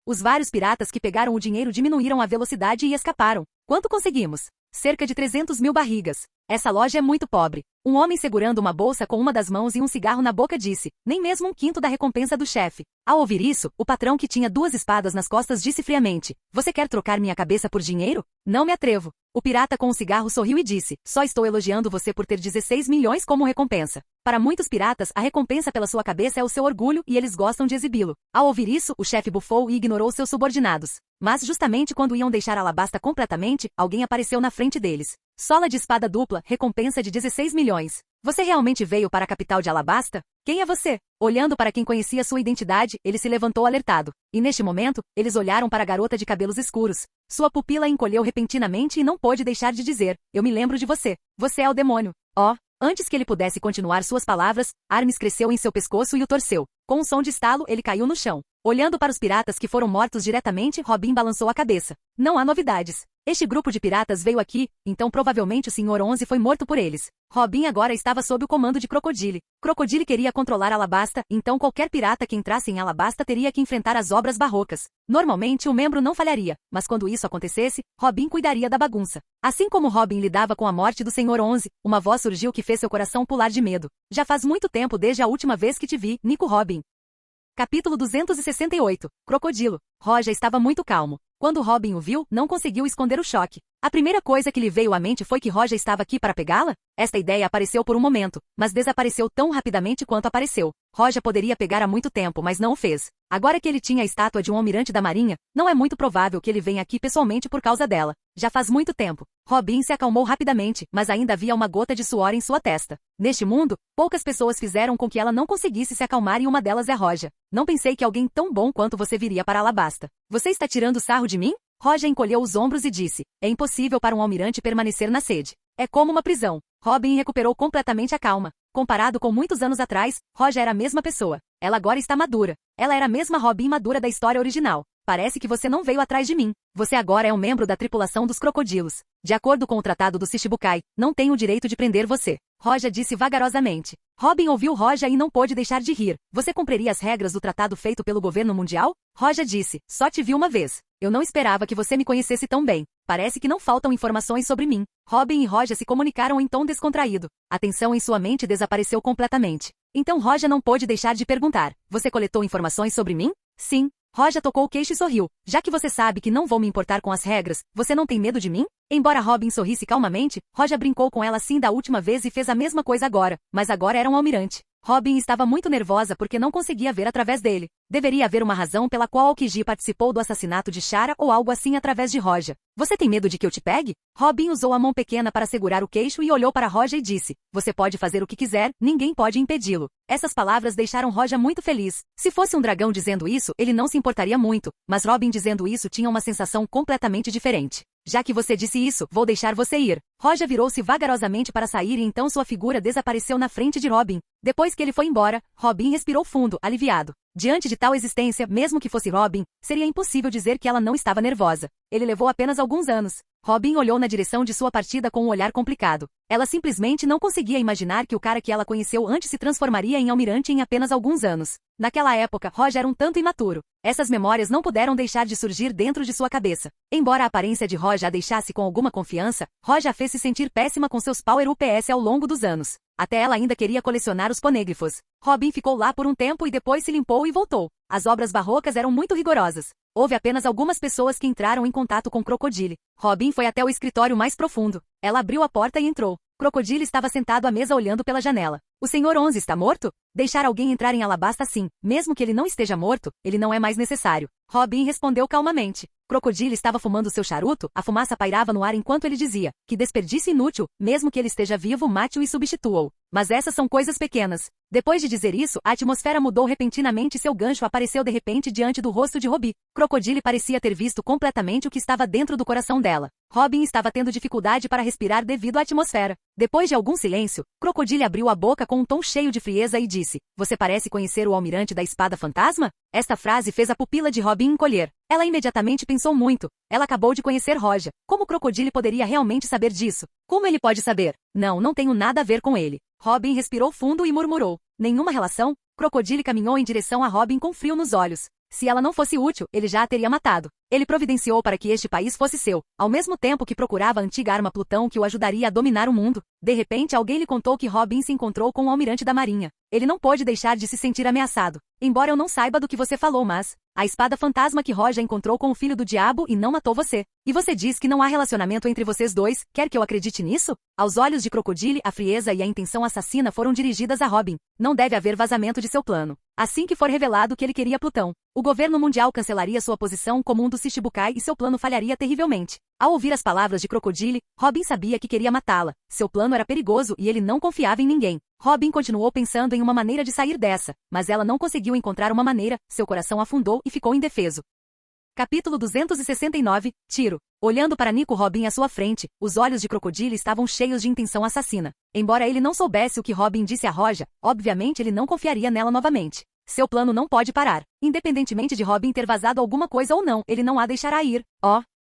Os vários piratas que pegaram o dinheiro diminuíram a velocidade e escaparam. Quanto conseguimos? Cerca de 300 mil barrigas. Essa loja é muito pobre. Um homem segurando uma bolsa com uma das mãos e um cigarro na boca disse, nem mesmo um quinto da recompensa do chefe. Ao ouvir isso, o patrão que tinha 2 espadas nas costas disse friamente, você quer trocar minha cabeça por dinheiro? Não me atrevo. O pirata com o cigarro sorriu e disse, só estou elogiando você por ter 16 milhões como recompensa. Para muitos piratas, a recompensa pela sua cabeça é o seu orgulho e eles gostam de exibi-lo. Ao ouvir isso, o chefe bufou e ignorou seus subordinados. Mas justamente quando iam deixar Alabasta completamente, alguém apareceu na frente deles. Sola de espada dupla, recompensa de 16 milhões. Você realmente veio para a capital de Alabasta? Quem é você? Olhando para quem conhecia sua identidade, ele se levantou alertado. E neste momento, eles olharam para a garota de cabelos escuros. Sua pupila encolheu repentinamente e não pôde deixar de dizer, eu me lembro de você. Você é o demônio. Antes que ele pudesse continuar suas palavras, Armes cresceu em seu pescoço e o torceu. Com um som de estalo, ele caiu no chão. Olhando para os piratas que foram mortos diretamente, Robin balançou a cabeça. Não há novidades. Este grupo de piratas veio aqui, então provavelmente o Sr. 11 foi morto por eles. Robin agora estava sob o comando de Crocodile. Crocodile queria controlar Alabasta, então qualquer pirata que entrasse em Alabasta teria que enfrentar as obras barrocas. Normalmente o membro não falharia, mas quando isso acontecesse, Robin cuidaria da bagunça. Assim como Robin lidava com a morte do Sr. 11, uma voz surgiu que fez seu coração pular de medo. Já faz muito tempo desde a última vez que te vi, Nico Robin. Capítulo 268. Crocodilo. Roja estava muito calmo. Quando Robin o viu, não conseguiu esconder o choque. A primeira coisa que lhe veio à mente foi que Roja estava aqui para pegá-la? Esta ideia apareceu por um momento, mas desapareceu tão rapidamente quanto apareceu. Roja poderia pegar há muito tempo, mas não o fez. Agora que ele tinha a estátua de um almirante da marinha, não é muito provável que ele venha aqui pessoalmente por causa dela. Já faz muito tempo. Robin se acalmou rapidamente, mas ainda havia uma gota de suor em sua testa. Neste mundo, poucas pessoas fizeram com que ela não conseguisse se acalmar e uma delas é Roja. Não pensei que alguém tão bom quanto você viria para Alabasta. Você está tirando sarro de mim? Roja encolheu os ombros e disse, é impossível para um almirante permanecer na sede. É como uma prisão. Robin recuperou completamente a calma. Comparado com muitos anos atrás, Roja era a mesma pessoa. Ela agora está madura. Ela era a mesma Robin madura da história original. Parece que você não veio atrás de mim. Você agora é um membro da tripulação dos crocodilos. De acordo com o tratado do Shichibukai, não tenho o direito de prender você. Roja disse vagarosamente. Robin ouviu Roja e não pôde deixar de rir. Você cumpriria as regras do tratado feito pelo governo mundial? Roja disse, só te vi uma vez. Eu não esperava que você me conhecesse tão bem. Parece que não faltam informações sobre mim. Robin e Roja se comunicaram em tom descontraído. A tensão em sua mente desapareceu completamente. Então Roja não pôde deixar de perguntar. Você coletou informações sobre mim? Sim. Roja tocou o queixo e sorriu. Já que você sabe que não vou me importar com as regras, você não tem medo de mim? Embora Robin sorrisse calmamente, Roja brincou com ela assim da última vez e fez a mesma coisa agora, mas agora era um almirante. Robin estava muito nervosa porque não conseguia ver através dele. Deveria haver uma razão pela qual Aokiji participou do assassinato de Chara ou algo assim através de Roja. Você tem medo de que eu te pegue? Robin usou a mão pequena para segurar o queixo e olhou para Roja e disse, você pode fazer o que quiser, ninguém pode impedi-lo. Essas palavras deixaram Roja muito feliz. Se fosse um dragão dizendo isso, ele não se importaria muito, mas Robin dizendo isso tinha uma sensação completamente diferente. Já que você disse isso, vou deixar você ir. Roja virou-se vagarosamente para sair e então sua figura desapareceu na frente de Robin. Depois que ele foi embora, Robin respirou fundo, aliviado. Diante de tal existência, mesmo que fosse Robin, seria impossível dizer que ela não estava nervosa. Ele levou apenas alguns anos. Robin olhou na direção de sua partida com um olhar complicado. Ela simplesmente não conseguia imaginar que o cara que ela conheceu antes se transformaria em almirante em apenas alguns anos. Naquela época, Roja era um tanto imaturo. Essas memórias não puderam deixar de surgir dentro de sua cabeça. Embora a aparência de Roja a deixasse com alguma confiança, Roja a fez se sentir péssima com seus Power UPS ao longo dos anos. Até ela ainda queria colecionar os ponêglifos. Robin ficou lá por um tempo e depois se limpou e voltou. As obras barrocas eram muito rigorosas. Houve apenas algumas pessoas que entraram em contato com Crocodile. Robin foi até o escritório mais profundo. Ela abriu a porta e entrou. Crocodile estava sentado à mesa olhando pela janela. O Sr. 11 está morto? Deixar alguém entrar em Alabasta assim, mesmo que ele não esteja morto, ele não é mais necessário. Robin respondeu calmamente. Crocodile estava fumando seu charuto, a fumaça pairava no ar enquanto ele dizia, que desperdício inútil, mesmo que ele esteja vivo, mate-o e substitua-o. Mas essas são coisas pequenas. Depois de dizer isso, a atmosfera mudou repentinamente e seu gancho apareceu de repente diante do rosto de Robin. Crocodile parecia ter visto completamente o que estava dentro do coração dela. Robin estava tendo dificuldade para respirar devido à atmosfera. Depois de algum silêncio, Crocodile abriu a boca com um tom cheio de frieza e disse, "Você parece conhecer o almirante da espada fantasma?" Esta frase fez a pupila de Robin encolher. Ela imediatamente pensou muito. Ela acabou de conhecer Roja. Como Crocodile poderia realmente saber disso? Como ele pode saber? Não tenho nada a ver com ele. Robin respirou fundo e murmurou. Nenhuma relação? Crocodile caminhou em direção a Robin com frio nos olhos. Se ela não fosse útil, ele já a teria matado. Ele providenciou para que este país fosse seu, ao mesmo tempo que procurava a antiga arma Plutão que o ajudaria a dominar o mundo. De repente, alguém lhe contou que Robin se encontrou com o almirante da marinha. Ele não pôde deixar de se sentir ameaçado. Embora eu não saiba do que você falou, mas... a espada fantasma que Roja encontrou com o filho do diabo e não matou você. E você diz que não há relacionamento entre vocês dois, quer que eu acredite nisso? Aos olhos de Crocodile, a frieza e a intenção assassina foram dirigidas a Robin. Não deve haver vazamento de seu plano. Assim que for revelado que ele queria Plutão, o governo mundial cancelaria sua posição como um dos Shichibukai e seu plano falharia terrivelmente. Ao ouvir as palavras de Crocodile, Robin sabia que queria matá-la. Seu plano era perigoso e ele não confiava em ninguém. Robin continuou pensando em uma maneira de sair dessa, mas ela não conseguiu encontrar uma maneira, seu coração afundou e ficou indefeso. Capítulo 269, Tiro. Olhando para Nico Robin à sua frente, os olhos de Crocodile estavam cheios de intenção assassina. Embora ele não soubesse o que Robin disse a Roja, obviamente ele não confiaria nela novamente. Seu plano não pode parar. Independentemente de Robin ter vazado alguma coisa ou não, ele não a deixará ir.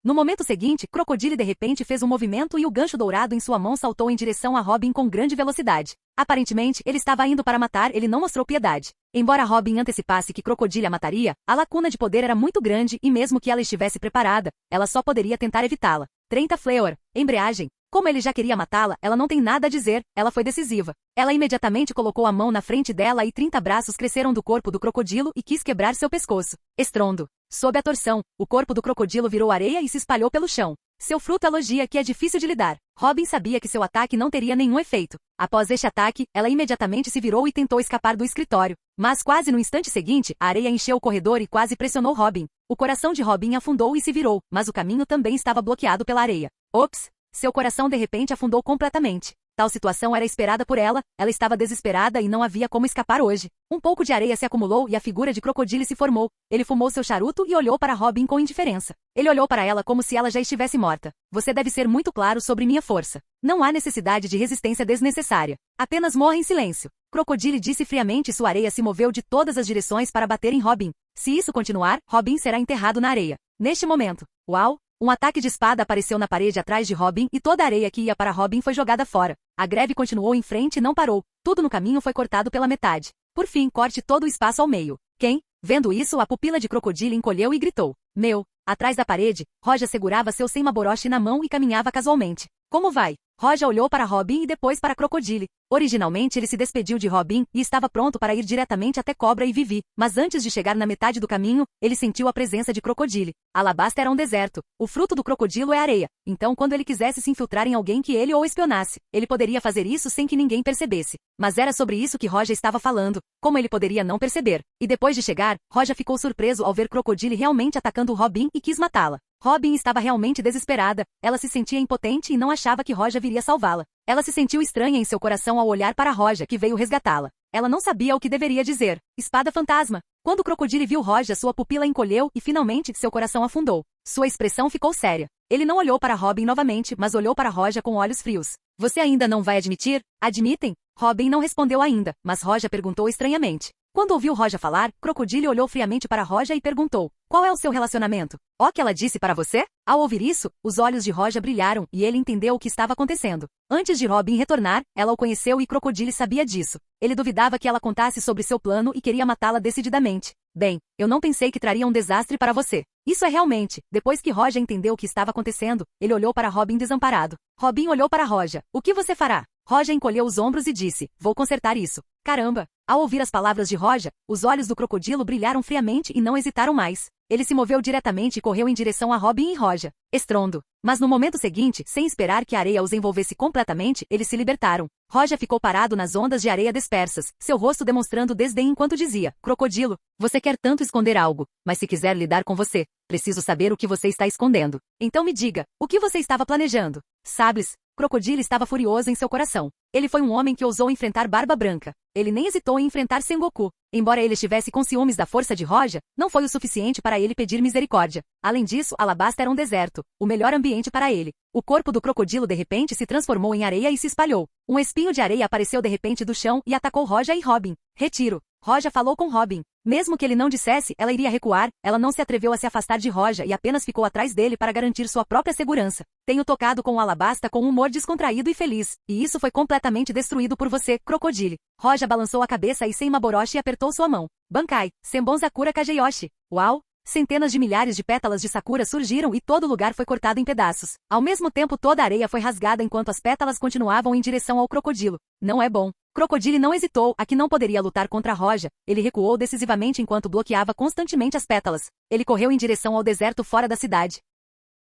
No momento seguinte, Crocodile de repente fez um movimento e o gancho dourado em sua mão saltou em direção a Robin com grande velocidade. Aparentemente, ele estava indo para matar, ele não mostrou piedade. Embora Robin antecipasse que Crocodile a mataria, a lacuna de poder era muito grande e mesmo que ela estivesse preparada, ela só poderia tentar evitá-la. 30 Flower. Embreagem. Como ele já queria matá-la, ela não tem nada a dizer, ela foi decisiva. Ela imediatamente colocou a mão na frente dela e 30 braços cresceram do corpo do crocodilo e quis quebrar seu pescoço. Estrondo. Sob a torção, o corpo do crocodilo virou areia e se espalhou pelo chão. Seu fruto elogia que é difícil de lidar. Robin sabia que seu ataque não teria nenhum efeito. Após este ataque, ela imediatamente se virou e tentou escapar do escritório. Mas quase no instante seguinte, a areia encheu o corredor e quase pressionou Robin. O coração de Robin afundou e se virou, mas o caminho também estava bloqueado pela areia. Ops! Seu coração de repente afundou completamente. Tal situação era esperada por ela, ela estava desesperada e não havia como escapar hoje. Um pouco de areia se acumulou e a figura de Crocodile se formou. Ele fumou seu charuto e olhou para Robin com indiferença. Ele olhou para ela como se ela já estivesse morta. Você deve ser muito claro sobre minha força. Não há necessidade de resistência desnecessária. Apenas morra em silêncio. Crocodile disse friamente e sua areia se moveu de todas as direções para bater em Robin. Se isso continuar, Robin será enterrado na areia. Neste momento, uau! Um ataque de espada apareceu na parede atrás de Robin e toda a areia que ia para Robin foi jogada fora. A greve continuou em frente e não parou. Tudo no caminho foi cortado pela metade. Por fim, corte todo o espaço ao meio. Quem? Vendo isso, a pupila de Crocodile encolheu e gritou. Meu! Atrás da parede, Roja segurava seu Senmaboroshi na mão e caminhava casualmente. Como vai? Roja olhou para Robin e depois para Crocodile. Originalmente ele se despediu de Robin e estava pronto para ir diretamente até Cobra e Vivi, mas antes de chegar na metade do caminho, ele sentiu a presença de Crocodile. Alabasta era um deserto. O fruto do crocodilo é areia. Então quando ele quisesse se infiltrar em alguém que ele ou espionasse, ele poderia fazer isso sem que ninguém percebesse. Mas era sobre isso que Roja estava falando. Como ele poderia não perceber? E depois de chegar, Roja ficou surpreso ao ver Crocodile realmente atacando Robin e quis matá-la. Robin estava realmente desesperada, ela se sentia impotente e não achava que Roja viria salvá-la. Ela se sentiu estranha em seu coração ao olhar para Roja, que veio resgatá-la. Ela não sabia o que deveria dizer. Espada fantasma. Quando Crocodile viu Roja, sua pupila encolheu e finalmente seu coração afundou. Sua expressão ficou séria. Ele não olhou para Robin novamente, mas olhou para Roja com olhos frios. Você ainda não vai admitir? Admitem? Robin não respondeu ainda, mas Roja perguntou estranhamente. Quando ouviu Roja falar, Crocodile olhou friamente para Roja e perguntou, qual é o seu relacionamento? O que ela disse para você? Ao ouvir isso, os olhos de Roja brilharam e ele entendeu o que estava acontecendo. Antes de Robin retornar, ela o conheceu e Crocodile sabia disso. Ele duvidava que ela contasse sobre seu plano e queria matá-la decididamente. Bem, eu não pensei que traria um desastre para você. Isso é realmente. Depois que Roja entendeu o que estava acontecendo, ele olhou para Robin desamparado. Robin olhou para Roja. O que você fará? Roja encolheu os ombros e disse, vou consertar isso. Caramba! Ao ouvir as palavras de Roja, os olhos do crocodilo brilharam friamente e não hesitaram mais. Ele se moveu diretamente e correu em direção a Robin e Roja. Estrondo. Mas no momento seguinte, sem esperar que a areia os envolvesse completamente, eles se libertaram. Roja ficou parado nas ondas de areia dispersas, seu rosto demonstrando desdém enquanto dizia: Crocodilo, você quer tanto esconder algo, mas se quiser lidar com você, preciso saber o que você está escondendo. Então me diga, o que você estava planejando? Sabes? Crocodilo estava furioso em seu coração. Ele foi um homem que ousou enfrentar Barba Branca. Ele nem hesitou em enfrentar Sengoku. Embora ele estivesse com ciúmes da força de Roja, não foi o suficiente para ele pedir misericórdia. Além disso, Alabasta era um deserto, o melhor ambiente para ele. O corpo do crocodilo de repente se transformou em areia e se espalhou. Um espinho de areia apareceu de repente do chão e atacou Roja e Robin. Retiro. Roja falou com Robin. Mesmo que ele não dissesse, ela iria recuar, ela não se atreveu a se afastar de Roja e apenas ficou atrás dele para garantir sua própria segurança. Tenho tocado com o Alabasta com um humor descontraído e feliz, e isso foi completamente destruído por você, crocodile. Roja balançou a cabeça e Senmaboroshi apertou sua mão. Bankai, Senbon Sakura Kageyoshi. Uau! Centenas de milhares de pétalas de sakura surgiram e todo lugar foi cortado em pedaços. Ao mesmo tempo toda a areia foi rasgada enquanto as pétalas continuavam em direção ao crocodilo. Não é bom. Crocodile não hesitou, aqui não poderia lutar contra Roja. Ele recuou decisivamente enquanto bloqueava constantemente as pétalas. Ele correu em direção ao deserto fora da cidade.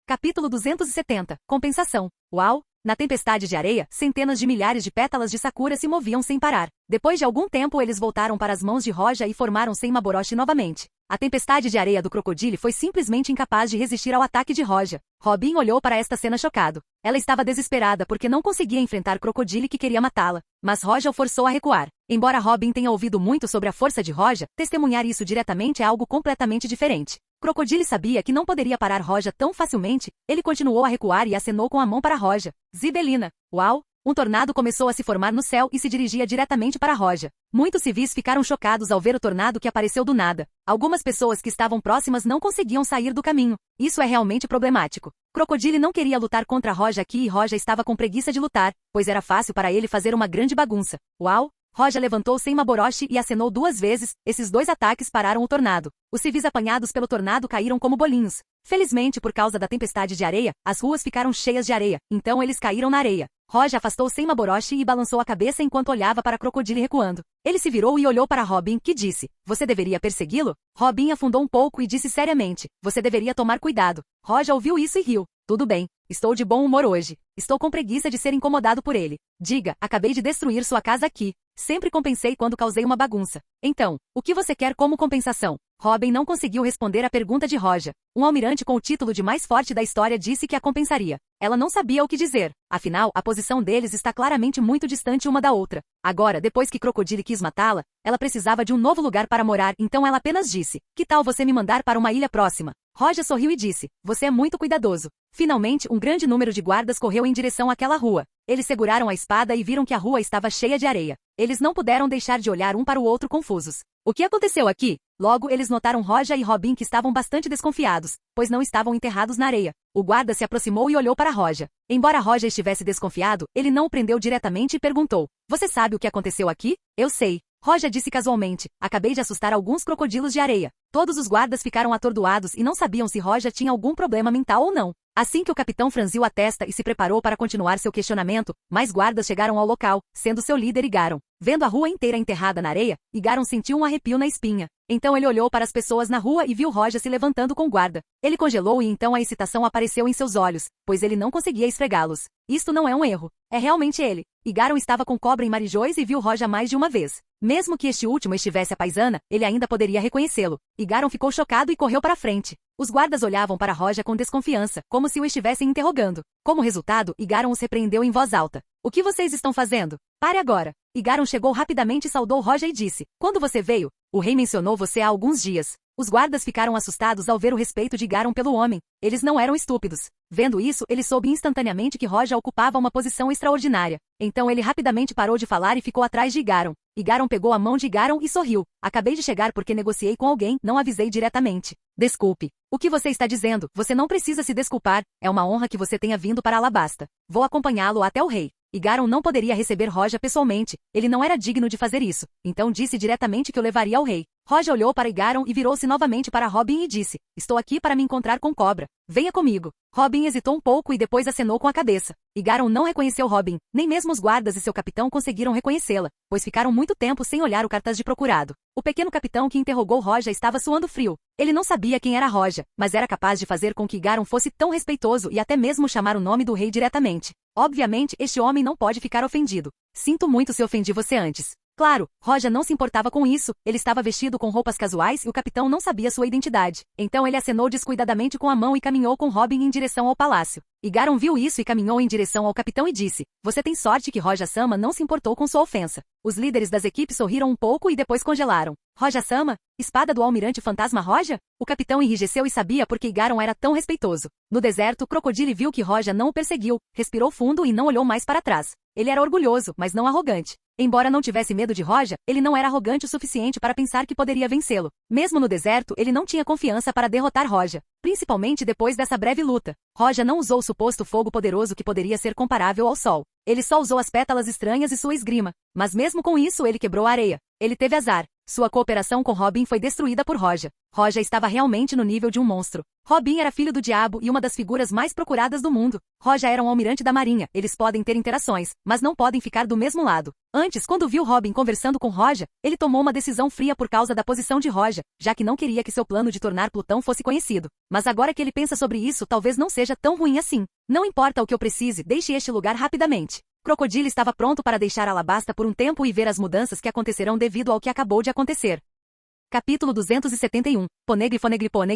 Capítulo 270. Compensação. Uau! Na tempestade de areia, centenas de milhares de pétalas de sakura se moviam sem parar. Depois de algum tempo eles voltaram para as mãos de Roja e formaram Senmaboroshi novamente. A tempestade de areia do crocodile foi simplesmente incapaz de resistir ao ataque de Roja. Robin olhou para esta cena chocado. Ela estava desesperada porque não conseguia enfrentar Crocodile que queria matá-la. Mas Roja o forçou a recuar. Embora Robin tenha ouvido muito sobre a força de Roja, testemunhar isso diretamente é algo completamente diferente. Crocodile sabia que não poderia parar Roja tão facilmente, ele continuou a recuar e acenou com a mão para Roja. Zibelina. Uau! Um tornado começou a se formar no céu e se dirigia diretamente para Roja. Muitos civis ficaram chocados ao ver o tornado que apareceu do nada. Algumas pessoas que estavam próximas não conseguiam sair do caminho. Isso é realmente problemático. Crocodile não queria lutar contra Roja aqui e Roja estava com preguiça de lutar, pois era fácil para ele fazer uma grande bagunça. Uau! Roja levantou Senmaboroshi e acenou 2 vezes, esses 2 ataques pararam o tornado. Os civis apanhados pelo tornado caíram como bolinhos. Felizmente, por causa da tempestade de areia, as ruas ficaram cheias de areia, então eles caíram na areia. Roja afastou Senmaboroshi e balançou a cabeça enquanto olhava para Crocodile recuando. Ele se virou e olhou para Robin, que disse: Você deveria persegui-lo? Robin afundou um pouco e disse seriamente: Você deveria tomar cuidado. Roja ouviu isso e riu. Tudo bem, estou de bom humor hoje. Estou com preguiça de ser incomodado por ele. Diga, acabei de destruir sua casa aqui. Sempre compensei quando causei uma bagunça. Então, o que você quer como compensação? Robin não conseguiu responder à pergunta de Roja. Um almirante com o título de mais forte da história disse que a compensaria. Ela não sabia o que dizer. Afinal, a posição deles está claramente muito distante uma da outra. Agora, depois que Crocodile quis matá-la, ela precisava de um novo lugar para morar, então ela apenas disse: Que tal você me mandar para uma ilha próxima? Roja sorriu e disse: Você é muito cuidadoso. Finalmente, um grande número de guardas correu em direção àquela rua. Eles seguraram a espada e viram que a rua estava cheia de areia. Eles não puderam deixar de olhar um para o outro confusos. O que aconteceu aqui? Logo, eles notaram Roja e Robin que estavam bastante desconfiados, pois não estavam enterrados na areia. O guarda se aproximou e olhou para Roja. Embora Roja estivesse desconfiado, ele não o prendeu diretamente e perguntou: Você sabe o que aconteceu aqui? Eu sei. Roja disse casualmente: Acabei de assustar alguns crocodilos de areia. Todos os guardas ficaram atordoados e não sabiam se Roja tinha algum problema mental ou não. Assim que o capitão franziu a testa e se preparou para continuar seu questionamento, mais guardas chegaram ao local, sendo seu líder Igaron. Vendo a rua inteira enterrada na areia, Igaron sentiu um arrepio na espinha. Então ele olhou para as pessoas na rua e viu Roja se levantando com o guarda. Ele congelou e então a excitação apareceu em seus olhos, pois ele não conseguia esfregá-los. Isto não é um erro. É realmente ele. Igaron estava com cobra em Marijões e viu Roja mais de uma vez. Mesmo que este último estivesse à paisana, ele ainda poderia reconhecê-lo. Igaron ficou chocado e correu para frente. Os guardas olhavam para Roja com desconfiança, como se o estivessem interrogando. Como resultado, Igaron os repreendeu em voz alta. O que vocês estão fazendo? Pare agora. Igaron chegou rapidamente e saudou Roja e disse: Quando você veio? O rei mencionou você há alguns dias. Os guardas ficaram assustados ao ver o respeito de Igaron pelo homem. Eles não eram estúpidos. Vendo isso, ele soube instantaneamente que Roja ocupava uma posição extraordinária. Então ele rapidamente parou de falar e ficou atrás de Igaron. Igaron pegou a mão de Igaron e sorriu. Acabei de chegar porque negociei com alguém, não avisei diretamente. Desculpe. O que você está dizendo? Você não precisa se desculpar. É uma honra que você tenha vindo para Alabasta. Vou acompanhá-lo até o rei. Igaron não poderia receber Roja pessoalmente. Ele não era digno de fazer isso. Então disse diretamente que o levaria ao rei. Roja olhou para Igaron e virou-se novamente para Robin e disse, estou aqui para me encontrar com Cobra. Venha comigo. Robin hesitou um pouco e depois acenou com a cabeça. Igaron não reconheceu Robin, nem mesmo os guardas e seu capitão conseguiram reconhecê-la, pois ficaram muito tempo sem olhar o cartaz de procurado. O pequeno capitão que interrogou Roja estava suando frio. Ele não sabia quem era Roja, mas era capaz de fazer com que Igaron fosse tão respeitoso e até mesmo chamar o nome do rei diretamente. Obviamente, este homem não pode ficar ofendido. Sinto muito se ofendi você antes. Claro, Roja não se importava com isso, ele estava vestido com roupas casuais e o capitão não sabia sua identidade. Então ele acenou descuidadamente com a mão e caminhou com Robin em direção ao palácio. Igaron viu isso e caminhou em direção ao capitão e disse, você tem sorte que Roja-sama não se importou com sua ofensa. Os líderes das equipes sorriram um pouco e depois congelaram. Roja-sama? Espada do almirante fantasma Roja? O capitão enrijeceu e sabia por que Igaron era tão respeitoso. No deserto, Crocodile viu que Roja não o perseguiu, respirou fundo e não olhou mais para trás. Ele era orgulhoso, mas não arrogante. Embora não tivesse medo de Roja, ele não era arrogante o suficiente para pensar que poderia vencê-lo. Mesmo no deserto, ele não tinha confiança para derrotar Roja, principalmente depois dessa breve luta. Roja não usou o suposto fogo poderoso que poderia ser comparável ao sol. Ele só usou as pétalas estranhas e sua esgrima. Mas mesmo com isso ele quebrou a areia. Ele teve azar. Sua cooperação com Robin foi destruída por Roja. Roja estava realmente no nível de um monstro. Robin era filho do diabo e uma das figuras mais procuradas do mundo. Roja era um almirante da marinha. Eles podem ter interações, mas não podem ficar do mesmo lado. Antes, quando viu Robin conversando com Roja, ele tomou uma decisão fria por causa da posição de Roja, já que não queria que seu plano de tornar Plutão fosse conhecido. Mas agora que ele pensa sobre isso, talvez não seja tão ruim assim. Não importa o que eu precise, deixe este lugar rapidamente. Crocodile estava pronto para deixar Alabasta por um tempo e ver as mudanças que acontecerão devido ao que acabou de acontecer. Capítulo 271. Poneglyph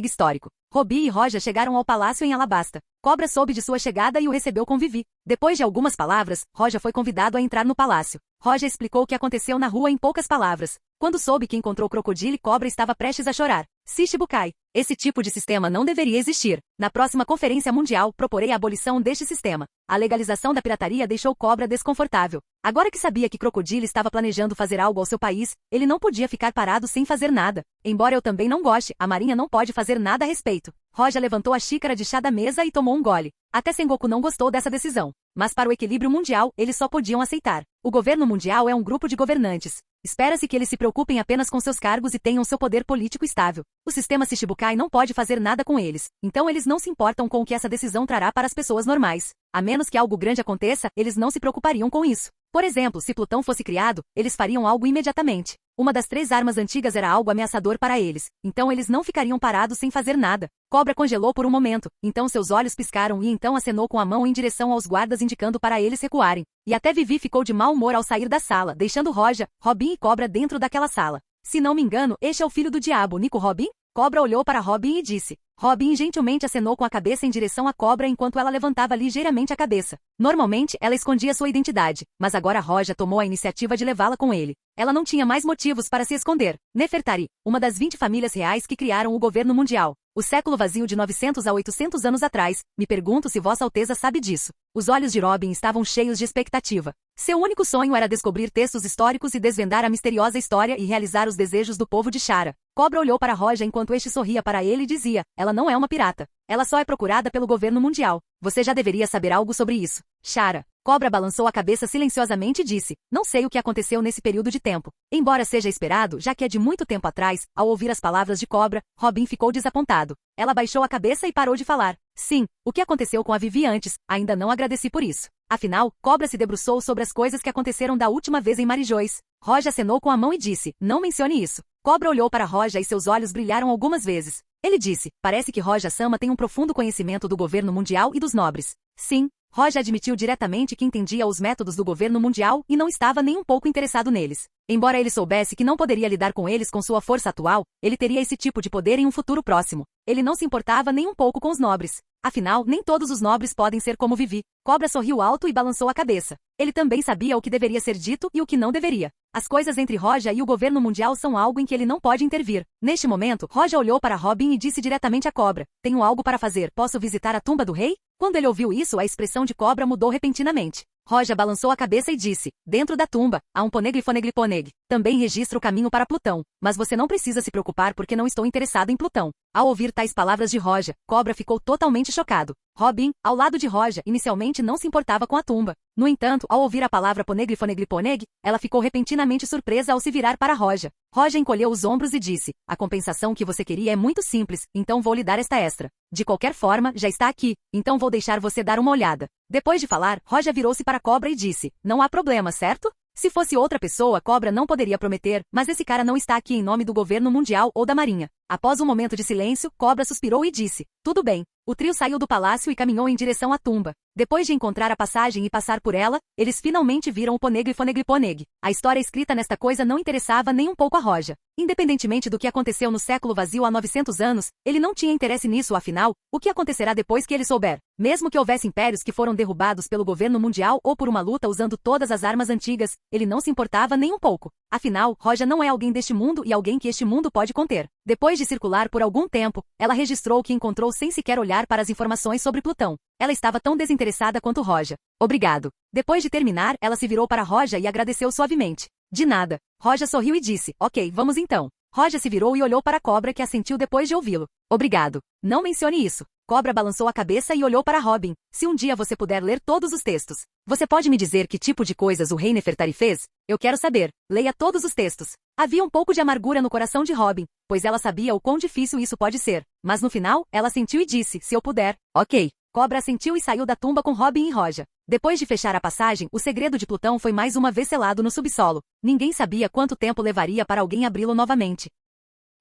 histórico. Robi e Roja chegaram ao palácio em Alabasta. Cobra soube de sua chegada e o recebeu com Vivi. Depois de algumas palavras, Roja foi convidado a entrar no palácio. Roja explicou o que aconteceu na rua em poucas palavras. Quando soube que encontrou Crocodile, Cobra estava prestes a chorar. Shichibukai. Esse tipo de sistema não deveria existir. Na próxima conferência mundial, proporei a abolição deste sistema. A legalização da pirataria deixou Cobra desconfortável. Agora que sabia que Crocodile estava planejando fazer algo ao seu país, ele não podia ficar parado sem fazer nada. Embora eu também não goste, a marinha não pode fazer nada a respeito. Roja levantou a xícara de chá da mesa e tomou um gole. Até Sengoku não gostou dessa decisão. Mas para o equilíbrio mundial, eles só podiam aceitar. O governo mundial é um grupo de governantes. Espera-se que eles se preocupem apenas com seus cargos e tenham seu poder político estável. O sistema Shichibukai não pode fazer nada com eles. Então eles não se importam com o que essa decisão trará para as pessoas normais. A menos que algo grande aconteça, eles não se preocupariam com isso. Por exemplo, se Plutão fosse criado, eles fariam algo imediatamente. Uma das 3 armas antigas era algo ameaçador para eles, então eles não ficariam parados sem fazer nada. Cobra congelou por um momento, então seus olhos piscaram e então acenou com a mão em direção aos guardas indicando para eles recuarem. E até Vivi ficou de mau humor ao sair da sala, deixando Roja, Robin e Cobra dentro daquela sala. Se não me engano, este é o filho do diabo, Nico Robin? Cobra olhou para Robin e disse. Robin gentilmente acenou com a cabeça em direção à cobra enquanto ela levantava ligeiramente a cabeça. Normalmente, ela escondia sua identidade, mas agora Roja tomou a iniciativa de levá-la com ele. Ela não tinha mais motivos para se esconder. Nefertari, uma das 20 famílias reais que criaram o governo mundial. O século vazio de 900 a 800 anos atrás, me pergunto se Vossa Alteza sabe disso. Os olhos de Robin estavam cheios de expectativa. Seu único sonho era descobrir textos históricos e desvendar a misteriosa história e realizar os desejos do povo de Chara. Cobra olhou para Roja enquanto este sorria para ele e dizia, ela não é uma pirata. Ela só é procurada pelo governo mundial. Você já deveria saber algo sobre isso. Chara. Cobra balançou a cabeça silenciosamente e disse, não sei o que aconteceu nesse período de tempo. Embora seja esperado, já que é de muito tempo atrás, ao ouvir as palavras de Cobra, Robin ficou desapontado. Ela baixou a cabeça e parou de falar. Sim, o que aconteceu com a Vivi antes, ainda não agradeci por isso. Afinal, Cobra se debruçou sobre as coisas que aconteceram da última vez em Marijóis. Roja acenou com a mão e disse, não mencione isso. Cobra olhou para Roja e seus olhos brilharam algumas vezes. Ele disse, parece que Roja-sama tem um profundo conhecimento do governo mundial e dos nobres. Sim. Roja admitiu diretamente que entendia os métodos do governo mundial e não estava nem um pouco interessado neles. Embora ele soubesse que não poderia lidar com eles com sua força atual, ele teria esse tipo de poder em um futuro próximo. Ele não se importava nem um pouco com os nobres. Afinal, nem todos os nobres podem ser como Vivi. Cobra sorriu alto e balançou a cabeça. Ele também sabia o que deveria ser dito e o que não deveria. As coisas entre Roja e o governo mundial são algo em que ele não pode intervir. Neste momento, Roja olhou para Robin e disse diretamente a Cobra, tenho algo para fazer, posso visitar a tumba do rei? Quando ele ouviu isso, a expressão de Cobra mudou repentinamente. Roja balançou a cabeça e disse, dentro da tumba, há um poneglyph. Também registra o caminho para Plutão, mas você não precisa se preocupar porque não estou interessado em Plutão. Ao ouvir tais palavras de Roja, Cobra ficou totalmente chocado. Robin, ao lado de Roja, inicialmente não se importava com a tumba. No entanto, ao ouvir a palavra Poneglyphoneglyphoneg, ela ficou repentinamente surpresa ao se virar para Roja. Roja encolheu os ombros e disse, a compensação que você queria é muito simples, então vou lhe dar esta extra. De qualquer forma, já está aqui, então vou deixar você dar uma olhada. Depois de falar, Roja virou-se para Cobra e disse, não há problema, certo? Se fosse outra pessoa, Cobra não poderia prometer, mas esse cara não está aqui em nome do governo mundial ou da marinha. Após um momento de silêncio, Cobra suspirou e disse, tudo bem. O trio saiu do palácio e caminhou em direção à tumba. Depois de encontrar a passagem e passar por ela, eles finalmente viram o Poneglyphoneglyphoneg. A história escrita nesta coisa não interessava nem um pouco a Roja. Independentemente do que aconteceu no século vazio há 900 anos, ele não tinha interesse nisso, afinal, o que acontecerá depois que ele souber? Mesmo que houvesse impérios que foram derrubados pelo governo mundial ou por uma luta usando todas as armas antigas, ele não se importava nem um pouco. Afinal, Roja não é alguém deste mundo e alguém que este mundo pode conter. Depois de circular por algum tempo, ela registrou o que encontrou sem sequer olhar para as informações sobre Plutão. Ela estava tão desinteressada quanto Roja. Obrigado. Depois de terminar, ela se virou para Roja e agradeceu suavemente. De nada. Roja sorriu e disse, ok, vamos então. Roja se virou e olhou para a Cobra que assentiu depois de ouvi-lo. Obrigado. Não mencione isso. Cobra balançou a cabeça e olhou para Robin. Se um dia você puder ler todos os textos, você pode me dizer que tipo de coisas o rei Nefertari fez? Eu quero saber. Leia todos os textos. Havia um pouco de amargura no coração de Robin, pois ela sabia o quão difícil isso pode ser. Mas no final, ela assentiu e disse, se eu puder. Ok. Cobra assentiu e saiu da tumba com Robin e Roja. Depois de fechar a passagem, o segredo de Plutão foi mais uma vez selado no subsolo. Ninguém sabia quanto tempo levaria para alguém abri-lo novamente.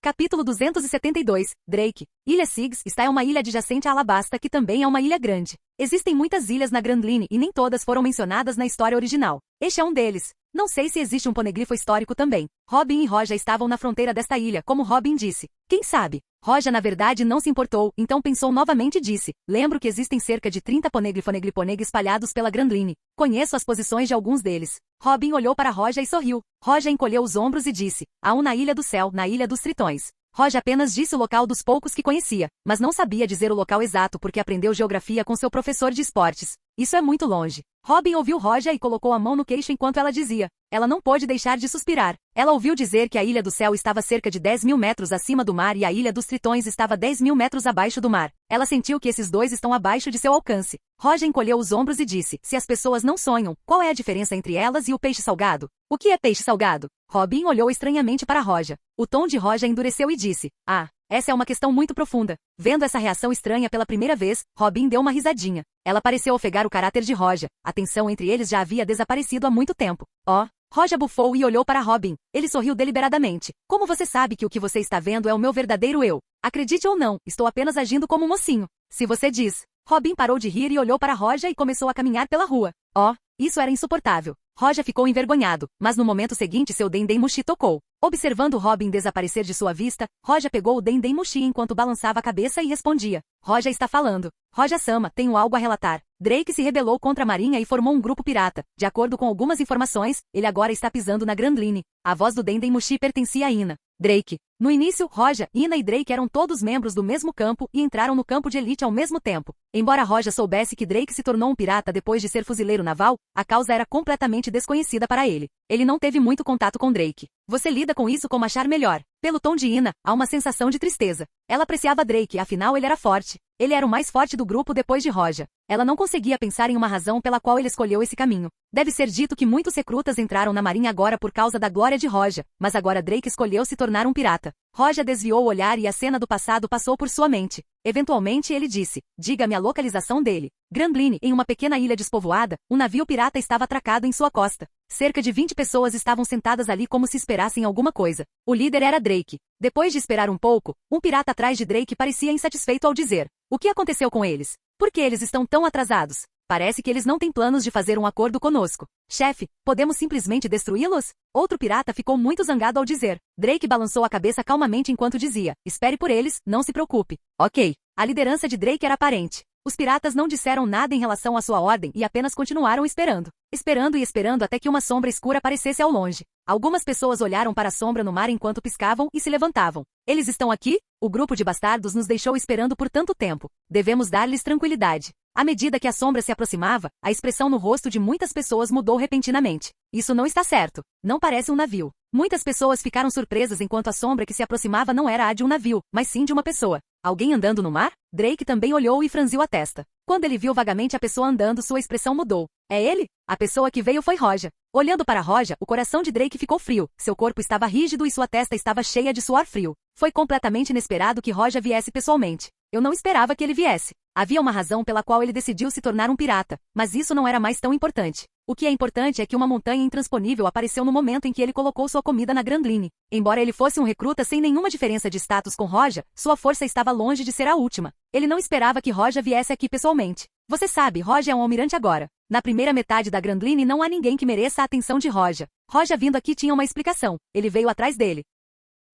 Capítulo 272, Drake. Ilha Siggs está é uma ilha adjacente a Alabasta que também é uma ilha grande. Existem muitas ilhas na Grand Line e nem todas foram mencionadas na história original. Este é um deles. Não sei se existe um poneglifo histórico também. Robin e Roja estavam na fronteira desta ilha, como Robin disse. Quem sabe? Roja na verdade não se importou, então pensou novamente e disse, lembro que existem cerca de 30 Poneglyphoneglyphoneg espalhados pela Grand Line. Conheço as posições de alguns deles. Robin olhou para Roja e sorriu. Roja encolheu os ombros e disse, há um na Ilha do Céu, na Ilha dos Tritões. Roja apenas disse o local dos poucos que conhecia, mas não sabia dizer o local exato porque aprendeu geografia com seu professor de esportes. Isso é muito longe. Robin ouviu Roja e colocou a mão no queixo enquanto ela dizia. Ela não pôde deixar de suspirar. Ela ouviu dizer que a Ilha do Céu estava cerca de 10.000 metros acima do mar e a Ilha dos Tritões estava 10.000 metros abaixo do mar. Ela sentiu que esses dois estão abaixo de seu alcance. Roja encolheu os ombros e disse, se as pessoas não sonham, qual é a diferença entre elas e o peixe salgado? O que é peixe salgado? Robin olhou estranhamente para Roja. O tom de Roja endureceu e disse, essa é uma questão muito profunda. Vendo essa reação estranha pela primeira vez, Robin deu uma risadinha. Ela pareceu ofegar o caráter de Roja. A tensão entre eles já havia desaparecido há muito tempo. Roja bufou e olhou para Robin. Ele sorriu deliberadamente. Como você sabe que o que você está vendo é o meu verdadeiro eu? Acredite ou não, estou apenas agindo como um mocinho. Se você diz. Robin parou de rir e olhou para Roja e começou a caminhar pela rua. Isso era insuportável. Roja ficou envergonhado, mas no momento seguinte seu Dendemushi tocou. Observando Robin desaparecer de sua vista, Roja pegou o Dendemushi enquanto balançava a cabeça e respondia. Roja está falando. Roja-sama, tenho algo a relatar. Drake se rebelou contra a marinha e formou um grupo pirata. De acordo com algumas informações, ele agora está pisando na Grand Line. A voz do Dendemushi pertencia a Ina. Drake. No início, Roja, Ina e Drake eram todos membros do mesmo campo e entraram no campo de elite ao mesmo tempo. Embora Roja soubesse que Drake se tornou um pirata depois de ser fuzileiro naval, a causa era completamente desconhecida para ele. Ele não teve muito contato com Drake. Você lida com isso como achar melhor. Pelo tom de Ina, há uma sensação de tristeza. Ela apreciava Drake, afinal ele era forte. Ele era o mais forte do grupo depois de Roja. Ela não conseguia pensar em uma razão pela qual ele escolheu esse caminho. Deve ser dito que muitos recrutas entraram na marinha agora por causa da glória de Roja, mas agora Drake escolheu se tornar um pirata. Roja desviou o olhar e a cena do passado passou por sua mente. Eventualmente ele disse, diga-me a localização dele. Grand Line, em uma pequena ilha despovoada, um navio pirata estava atracado em sua costa. Cerca de 20 pessoas estavam sentadas ali como se esperassem alguma coisa. O líder era Drake. Depois de esperar um pouco, um pirata atrás de Drake parecia insatisfeito ao dizer, o que aconteceu com eles? Por que eles estão tão atrasados? Parece que eles não têm planos de fazer um acordo conosco. Chefe, podemos simplesmente destruí-los? Outro pirata ficou muito zangado ao dizer. Drake balançou a cabeça calmamente enquanto dizia, espere por eles, não se preocupe. Ok. A liderança de Drake era aparente. Os piratas não disseram nada em relação à sua ordem e apenas continuaram esperando. Esperando e esperando até que uma sombra escura aparecesse ao longe. Algumas pessoas olharam para a sombra no mar enquanto piscavam e se levantavam. Eles estão aqui? O grupo de bastardos nos deixou esperando por tanto tempo. Devemos dar-lhes tranquilidade. À medida que a sombra se aproximava, a expressão no rosto de muitas pessoas mudou repentinamente. Isso não está certo. Não parece um navio. Muitas pessoas ficaram surpresas enquanto a sombra que se aproximava não era a de um navio, mas sim de uma pessoa. Alguém andando no mar? Drake também olhou e franziu a testa. Quando ele viu vagamente a pessoa andando, sua expressão mudou. É ele? A pessoa que veio foi Roja. Olhando para Roja, o coração de Drake ficou frio. Seu corpo estava rígido e sua testa estava cheia de suor frio. Foi completamente inesperado que Roja viesse pessoalmente. Eu não esperava que ele viesse. Havia uma razão pela qual ele decidiu se tornar um pirata, mas isso não era mais tão importante. O que é importante é que uma montanha intransponível apareceu no momento em que ele colocou sua comida na Grand Line. Embora ele fosse um recruta sem nenhuma diferença de status com Roja, sua força estava longe de ser a última. Ele não esperava que Roja viesse aqui pessoalmente. Você sabe, Roja é um almirante agora. Na primeira metade da Grand Line não há ninguém que mereça a atenção de Roja. Roja vindo aqui tinha uma explicação. Ele veio atrás dele.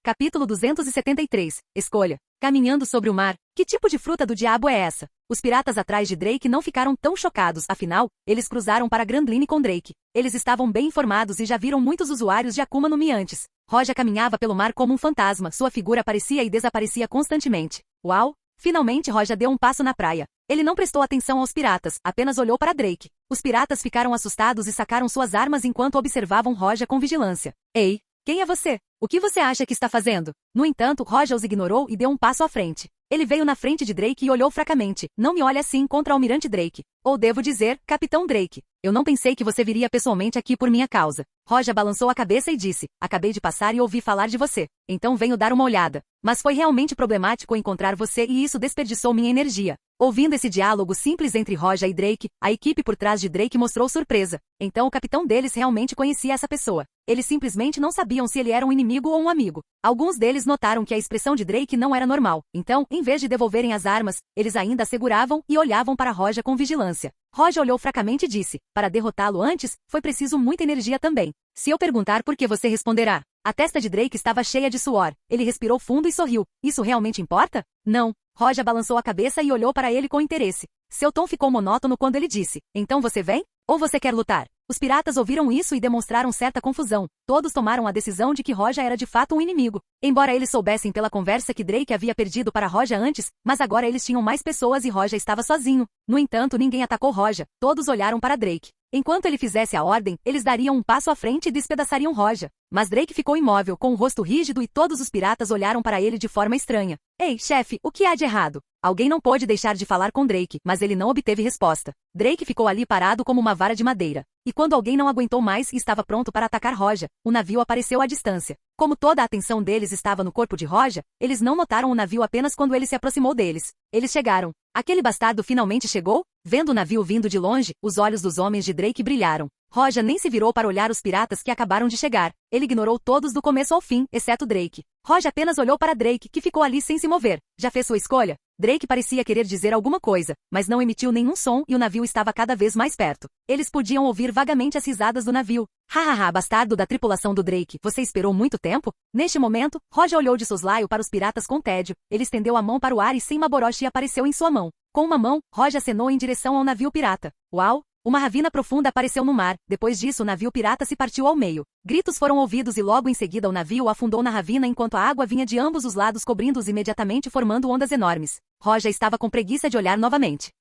Capítulo 273. Escolha. Caminhando sobre o mar. Que tipo de fruta do diabo é essa? Os piratas atrás de Drake não ficaram tão chocados, afinal, eles cruzaram para Grand Line com Drake. Eles estavam bem informados e já viram muitos usuários de Akuma no Mi antes. Roja caminhava pelo mar como um fantasma, sua figura aparecia e desaparecia constantemente. Uau! Finalmente Roja deu um passo na praia. Ele não prestou atenção aos piratas, apenas olhou para Drake. Os piratas ficaram assustados e sacaram suas armas enquanto observavam Roja com vigilância. Ei! Quem é você? O que você acha que está fazendo? No entanto, Roja os ignorou e deu um passo à frente. Ele veio na frente de Drake e olhou fracamente. Não me olhe assim contra o almirante Drake. Ou devo dizer, Capitão Drake. Eu não pensei que você viria pessoalmente aqui por minha causa. Roja balançou a cabeça e disse, acabei de passar e ouvi falar de você. Então venho dar uma olhada. Mas foi realmente problemático encontrar você e isso desperdiçou minha energia. Ouvindo esse diálogo simples entre Roja e Drake, a equipe por trás de Drake mostrou surpresa. Então o capitão deles realmente conhecia essa pessoa. Eles simplesmente não sabiam se ele era um inimigo ou um amigo. Alguns deles notaram que a expressão de Drake não era normal. Então, em vez de devolverem as armas, eles ainda a seguravam e olhavam para Roja com vigilância. Roja olhou fracamente e disse, para derrotá-lo antes, foi preciso muita energia também. Se eu perguntar por que você responderá? A testa de Drake estava cheia de suor. Ele respirou fundo e sorriu. Isso realmente importa? Não. Roja balançou a cabeça e olhou para ele com interesse. Seu tom ficou monótono quando ele disse, então você vem? Ou você quer lutar? Os piratas ouviram isso e demonstraram certa confusão. Todos tomaram a decisão de que Roja era de fato um inimigo. Embora eles soubessem pela conversa que Drake havia perdido para Roja antes, mas agora eles tinham mais pessoas e Roja estava sozinho. No entanto, ninguém atacou Roja. Todos olharam para Drake. Enquanto ele fizesse a ordem, eles dariam um passo à frente e despedaçariam Roja. Mas Drake ficou imóvel, com o rosto rígido e todos os piratas olharam para ele de forma estranha. Ei, chefe, o que há de errado? Alguém não pôde deixar de falar com Drake, mas ele não obteve resposta. Drake ficou ali parado como uma vara de madeira. E quando alguém não aguentou mais e estava pronto para atacar Roja, o navio apareceu à distância. Como toda a atenção deles estava no corpo de Roja, eles não notaram o navio apenas quando ele se aproximou deles. Eles chegaram. Aquele bastardo finalmente chegou? Vendo o navio vindo de longe, os olhos dos homens de Drake brilharam. Roja nem se virou para olhar os piratas que acabaram de chegar. Ele ignorou todos do começo ao fim, exceto Drake. Roja apenas olhou para Drake, que ficou ali sem se mover. Já fez sua escolha? Drake parecia querer dizer alguma coisa, mas não emitiu nenhum som e o navio estava cada vez mais perto. Eles podiam ouvir vagamente as risadas do navio. Hahaha, bastardo da tripulação do Drake, você esperou muito tempo? Neste momento, Roja olhou de soslaio para os piratas com tédio. Ele estendeu a mão para o ar e sem Maboroshi apareceu em sua mão. Com uma mão, Roja acenou em direção ao navio pirata. Uau! Uma ravina profunda apareceu no mar. Depois disso, o navio pirata se partiu ao meio. Gritos foram ouvidos e logo em seguida o navio afundou na ravina enquanto a água vinha de ambos os lados cobrindo-os imediatamente formando ondas enormes. Roja estava com preguiça de olhar novamente.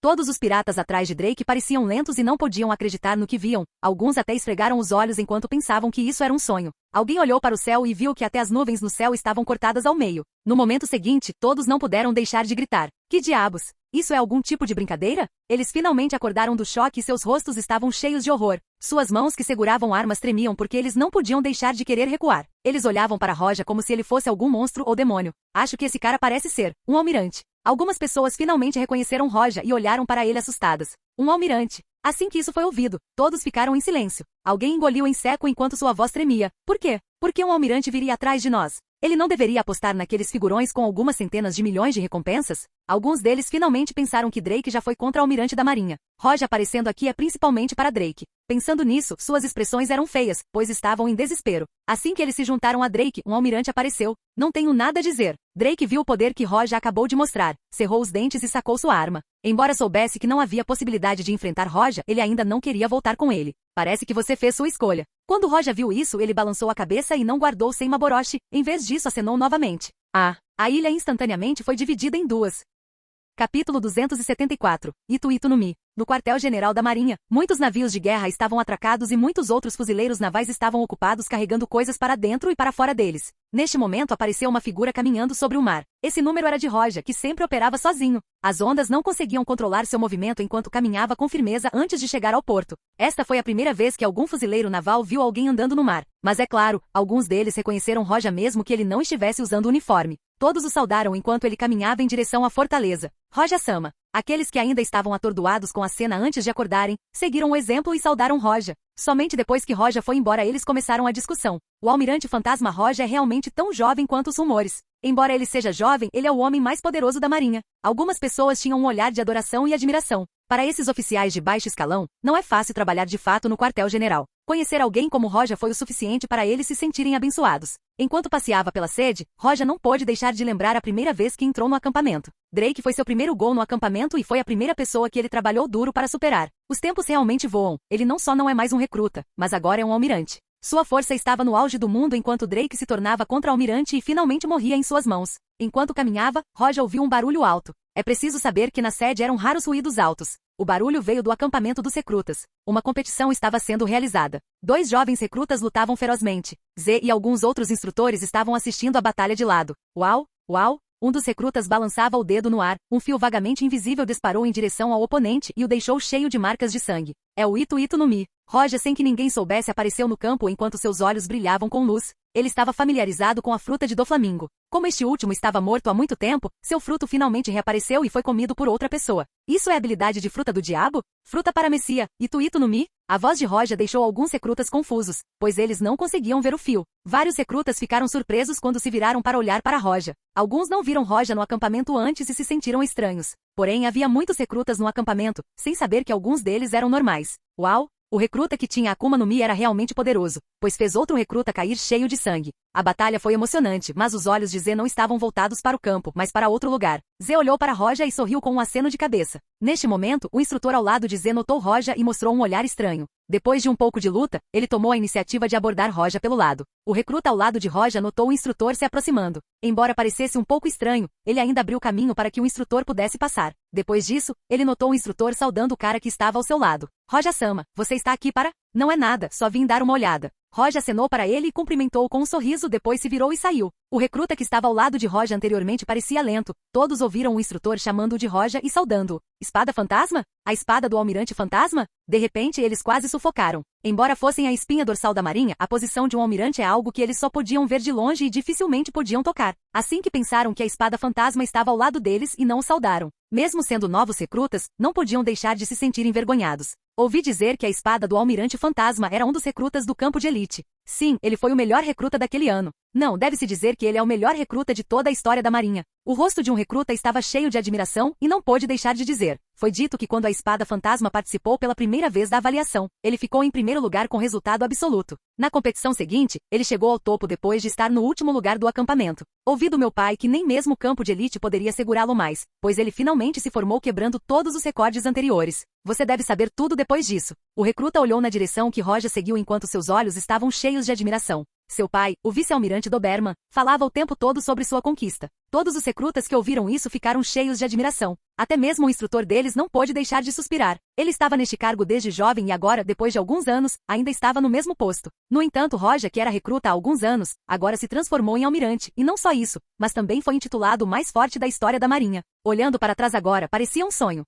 Todos os piratas atrás de Drake pareciam lentos e não podiam acreditar no que viam. Alguns até esfregaram os olhos enquanto pensavam que isso era um sonho. Alguém olhou para o céu e viu que até as nuvens no céu estavam cortadas ao meio. No momento seguinte, todos não puderam deixar de gritar. Que diabos? Isso é algum tipo de brincadeira? Eles finalmente acordaram do choque e seus rostos estavam cheios de horror. Suas mãos que seguravam armas tremiam porque eles não podiam deixar de querer recuar. Eles olhavam para Roja como se ele fosse algum monstro ou demônio. Acho que esse cara parece ser um almirante. Algumas pessoas finalmente reconheceram Roja e olharam para ele assustadas. Um almirante. Assim que isso foi ouvido, todos ficaram em silêncio. Alguém engoliu em seco enquanto sua voz tremia. Por quê? Por que um almirante viria atrás de nós? Ele não deveria apostar naqueles figurões com algumas centenas de milhões de recompensas? Alguns deles finalmente pensaram que Drake já foi contra-almirante da Marinha. Roja aparecendo aqui é principalmente para Drake. Pensando nisso, suas expressões eram feias, pois estavam em desespero. Assim que eles se juntaram a Drake, um almirante apareceu. Não tenho nada a dizer. Drake viu o poder que Roja acabou de mostrar, cerrou os dentes e sacou sua arma. Embora soubesse que não havia possibilidade de enfrentar Roja, ele ainda não queria voltar com ele. Parece que você fez sua escolha. Quando Roja viu isso, ele balançou a cabeça e não guardou Senmaboroshi, em vez disso acenou novamente. A ilha instantaneamente foi dividida em duas. Capítulo 274. Itu no Mi. No quartel-general da Marinha, muitos navios de guerra estavam atracados e muitos outros fuzileiros navais estavam ocupados carregando coisas para dentro e para fora deles. Neste momento apareceu uma figura caminhando sobre o mar. Esse número era de Roja, que sempre operava sozinho. As ondas não conseguiam controlar seu movimento enquanto caminhava com firmeza antes de chegar ao porto. Esta foi a primeira vez que algum fuzileiro naval viu alguém andando no mar. Mas é claro, alguns deles reconheceram Roja mesmo que ele não estivesse usando o uniforme. Todos o saudaram enquanto ele caminhava em direção à fortaleza. Roja-sama. Aqueles que ainda estavam atordoados com a cena antes de acordarem, seguiram o exemplo e saudaram Roja. Somente depois que Roja foi embora eles começaram a discussão. O almirante fantasma Roja é realmente tão jovem quanto os rumores. Embora ele seja jovem, ele é o homem mais poderoso da Marinha. Algumas pessoas tinham um olhar de adoração e admiração. Para esses oficiais de baixo escalão, não é fácil trabalhar de fato no quartel-general. Conhecer alguém como Roja foi o suficiente para eles se sentirem abençoados. Enquanto passeava pela sede, Roja não pôde deixar de lembrar a primeira vez que entrou no acampamento. Drake foi seu primeiro gol no acampamento e foi a primeira pessoa que ele trabalhou duro para superar. Os tempos realmente voam. Ele não só não é mais um recruta, mas agora é um almirante. Sua força estava no auge do mundo enquanto Drake se tornava contra-almirante e finalmente morria em suas mãos. Enquanto caminhava, Roja ouviu um barulho alto. É preciso saber que na sede eram raros ruídos altos. O barulho veio do acampamento dos recrutas. Uma competição estava sendo realizada. 2 jovens recrutas lutavam ferozmente. Z e alguns outros instrutores estavam assistindo a batalha de lado. Uau! Uau! Um dos recrutas balançava o dedo no ar. Um fio vagamente invisível disparou em direção ao oponente e o deixou cheio de marcas de sangue. É o Itu no Mi. Roja, sem que ninguém soubesse, apareceu no campo enquanto seus olhos brilhavam com luz. Ele estava familiarizado com a fruta de Doflamingo. Como este último estava morto há muito tempo, seu fruto finalmente reapareceu e foi comido por outra pessoa. Isso é habilidade de fruta do diabo? Fruta paramecia. Itu no Mi? A voz de Roja deixou alguns recrutas confusos, pois eles não conseguiam ver o fio. Vários recrutas ficaram surpresos quando se viraram para olhar para Roja. Alguns não viram Roja no acampamento antes e se sentiram estranhos. Porém, havia muitos recrutas no acampamento, sem saber que alguns deles eram normais. Uau! O recruta que tinha Akuma no Mi era realmente poderoso, pois fez outro recruta cair cheio de sangue. A batalha foi emocionante, mas os olhos de Z não estavam voltados para o campo, mas para outro lugar. Z olhou para Roja e sorriu com um aceno de cabeça. Neste momento, o instrutor ao lado de Z notou Roja e mostrou um olhar estranho. Depois de um pouco de luta, ele tomou a iniciativa de abordar Roja pelo lado. O recruta ao lado de Roja notou o instrutor se aproximando. Embora parecesse um pouco estranho, ele ainda abriu caminho para que o instrutor pudesse passar. Depois disso, ele notou o instrutor saudando o cara que estava ao seu lado. Roja-sama, você está aqui para... Não é nada, só vim dar uma olhada. Roja acenou para ele e cumprimentou com um sorriso, depois se virou e saiu. O recruta que estava ao lado de Roja anteriormente parecia lento. Todos ouviram o instrutor chamando-o de Roja e saudando-o. Espada fantasma? A espada do almirante fantasma? De repente eles quase sufocaram. Embora fossem a espinha dorsal da marinha, a posição de um almirante é algo que eles só podiam ver de longe e dificilmente podiam tocar. Assim que pensaram que a espada fantasma estava ao lado deles e não o saudaram. Mesmo sendo novos recrutas, não podiam deixar de se sentir envergonhados. Ouvi dizer que a espada do almirante fantasma era um dos recrutas do campo de elite. Sim, ele foi o melhor recruta daquele ano. Não, deve-se dizer que ele é o melhor recruta de toda a história da marinha. O rosto de um recruta estava cheio de admiração e não pôde deixar de dizer. Foi dito que quando a espada fantasma participou pela primeira vez da avaliação, ele ficou em primeiro lugar com resultado absoluto. Na competição seguinte, ele chegou ao topo depois de estar no último lugar do acampamento. Ouvi do meu pai que nem mesmo o campo de elite poderia segurá-lo mais, pois ele finalmente se formou quebrando todos os recordes anteriores. Você deve saber tudo depois disso. O recruta olhou na direção que Roja seguiu enquanto seus olhos estavam cheios de admiração. Seu pai, o vice-almirante Doberman, falava o tempo todo sobre sua conquista. Todos os recrutas que ouviram isso ficaram cheios de admiração. Até mesmo o instrutor deles não pôde deixar de suspirar. Ele estava neste cargo desde jovem e agora, depois de alguns anos, ainda estava no mesmo posto. No entanto, Roja, que era recruta há alguns anos, agora se transformou em almirante, e não só isso, mas também foi intitulado o mais forte da história da marinha. Olhando para trás agora, parecia um sonho.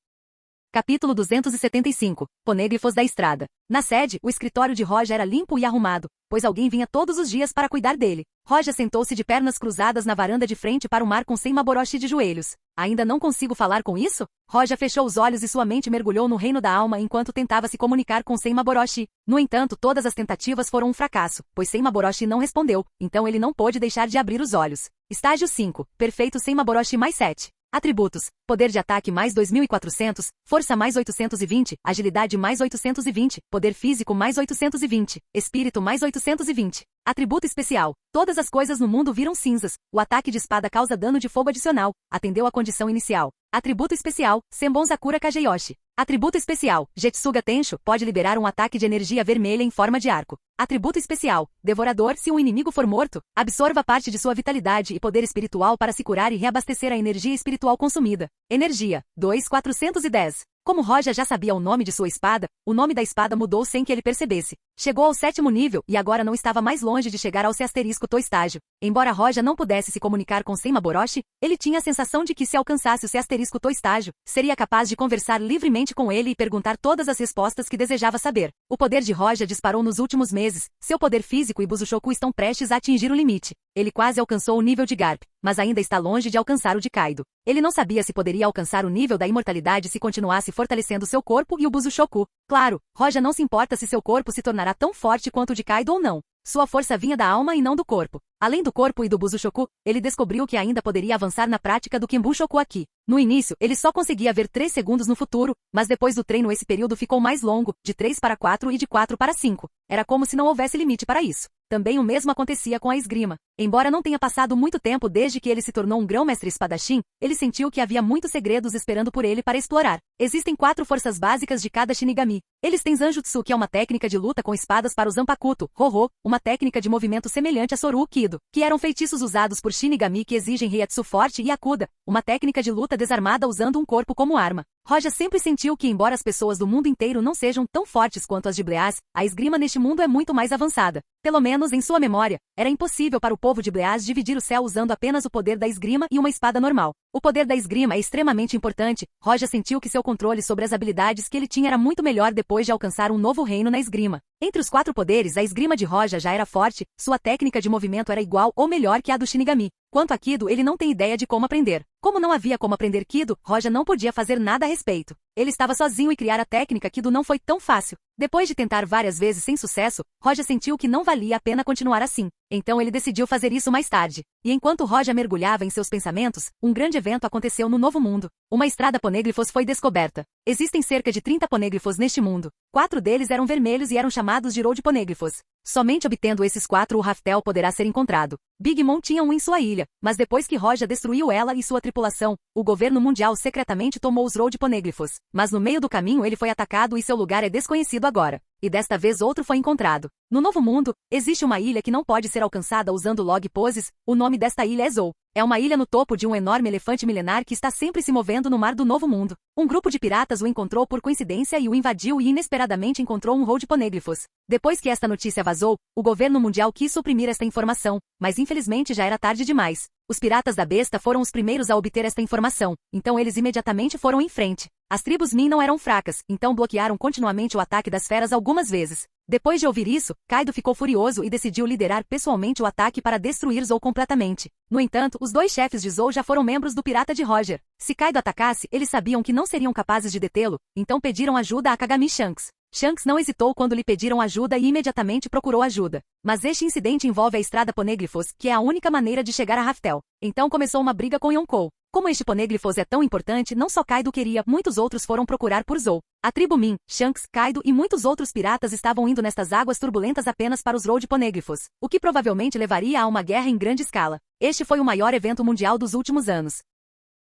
Capítulo 275. Ponêglifos da estrada. Na sede, o escritório de Roja era limpo e arrumado, pois alguém vinha todos os dias para cuidar dele. Roja sentou-se de pernas cruzadas na varanda de frente para o mar com Senmaboroshi de joelhos. Ainda não consigo falar com isso? Roja fechou os olhos e sua mente mergulhou no reino da alma enquanto tentava se comunicar com Senmaboroshi. No entanto, todas as tentativas foram um fracasso, pois Senmaboroshi não respondeu, então ele não pôde deixar de abrir os olhos. Estágio 5. Perfeito Senmaboroshi mais 7. Atributos: poder de ataque mais 2400, força mais 820, agilidade mais 820, poder físico mais 820, espírito mais 820. Atributo especial: todas as coisas no mundo viram cinzas. O ataque de espada causa dano de fogo adicional. Atendeu à condição inicial. Atributo especial: Senbon Sakura Kageyoshi. Atributo especial: Jetsuga Tensho pode liberar um ataque de energia vermelha em forma de arco. Atributo especial: Devorador. Se um inimigo for morto, absorva parte de sua vitalidade e poder espiritual para se curar e reabastecer a energia espiritual consumida. Energia: 2410. Como Roja já sabia o nome de sua espada, o nome da espada mudou sem que ele percebesse. Chegou ao 7º nível e agora não estava mais longe de chegar ao C***To estágio. Embora Roja não pudesse se comunicar com Senma Boroshi, ele tinha a sensação de que se alcançasse o C***To estágio, seria capaz de conversar livremente com ele e perguntar todas as respostas que desejava saber. O poder de Roja disparou nos últimos meses. Seu poder físico e Busoshoku estão prestes a atingir o limite. Ele quase alcançou o nível de Garp, mas ainda está longe de alcançar o de Kaido. Ele não sabia se poderia alcançar o nível da imortalidade se continuasse fortalecendo seu corpo e o Busoshoku. Claro, Roja não se importa se seu corpo se tornará tão forte quanto o de Kaido ou não. Sua força vinha da alma e não do corpo. Além do corpo e do Busoshoku, ele descobriu que ainda poderia avançar na prática do Kenbushoku aqui. No início, ele só conseguia ver 3 segundos no futuro, mas depois do treino esse período ficou mais longo, de 3 para 4 e de 4 para 5. Era como se não houvesse limite para isso. Também o mesmo acontecia com a esgrima. Embora não tenha passado muito tempo desde que ele se tornou um grão-mestre espadachim, ele sentiu que havia muitos segredos esperando por ele para explorar. Existem 4 forças básicas de cada Shinigami. Eles têm Zanjutsu, que é uma técnica de luta com espadas para o Zanpakuto, Ho-Ho, uma técnica de movimento semelhante a Soru Kido, que eram feitiços usados por Shinigami que exigem Reiatsu forte, e Akuda, uma técnica de luta desarmada usando um corpo como arma. Roja sempre sentiu que, embora as pessoas do mundo inteiro não sejam tão fortes quanto as de Bleaz, a esgrima neste mundo é muito mais avançada. Pelo menos em sua memória, era impossível para o povo de Bleaz dividir o céu usando apenas o poder da esgrima e uma espada normal. O poder da esgrima é extremamente importante. Roja sentiu que seu controle sobre as habilidades que ele tinha era muito melhor depois de alcançar um novo reino na esgrima. Entre os 4 poderes, a esgrima de Roja já era forte, sua técnica de movimento era igual ou melhor que a do Shinigami. Quanto a Kido, ele não tem ideia de como aprender. Como não havia como aprender Kido, Roja não podia fazer nada a respeito. Ele estava sozinho e criar a técnica Kido não foi tão fácil. Depois de tentar várias vezes sem sucesso, Roja sentiu que não valia a pena continuar assim. Então ele decidiu fazer isso mais tarde. E enquanto Roja mergulhava em seus pensamentos, um grande evento aconteceu no Novo Mundo. Uma estrada ponêglifos foi descoberta. Existem cerca de 30 ponêglifos neste mundo. 4 deles eram vermelhos e eram chamados de Road Ponêglifos. Somente obtendo esses 4 o Raftel poderá ser encontrado. Big Mom tinha um em sua ilha, mas depois que Roja destruiu ela e sua tripulação, o governo mundial secretamente tomou os Road Ponêglifos. Mas no meio do caminho ele foi atacado e seu lugar é desconhecido agora. E desta vez outro foi encontrado. No Novo Mundo, existe uma ilha que não pode ser alcançada usando log poses. O nome desta ilha é Zou. É uma ilha no topo de um enorme elefante milenar que está sempre se movendo no mar do Novo Mundo. Um grupo de piratas o encontrou por coincidência e o invadiu e inesperadamente encontrou um Road Ponêglifos. Depois que esta notícia vazou, o governo mundial quis suprimir esta informação, mas infelizmente já era tarde demais. Os piratas da besta foram os primeiros a obter esta informação, então eles imediatamente foram em frente. As tribos Min não eram fracas, então bloquearam continuamente o ataque das feras algumas vezes. Depois de ouvir isso, Kaido ficou furioso e decidiu liderar pessoalmente o ataque para destruir Zou completamente. No entanto, os 2 chefes de Zou já foram membros do Pirata de Roger. Se Kaido atacasse, eles sabiam que não seriam capazes de detê-lo, então pediram ajuda a Kagami Shanks. Shanks não hesitou quando lhe pediram ajuda e imediatamente procurou ajuda. Mas este incidente envolve a estrada Ponêglifos, que é a única maneira de chegar a Raftel. Então começou uma briga com Yonkou. Como este Ponêglifos é tão importante, não só Kaido queria, muitos outros foram procurar por Zou. A tribo Min, Shanks, Kaido e muitos outros piratas estavam indo nestas águas turbulentas apenas para os Road Ponêglifos, o que provavelmente levaria a uma guerra em grande escala. Este foi o maior evento mundial dos últimos anos.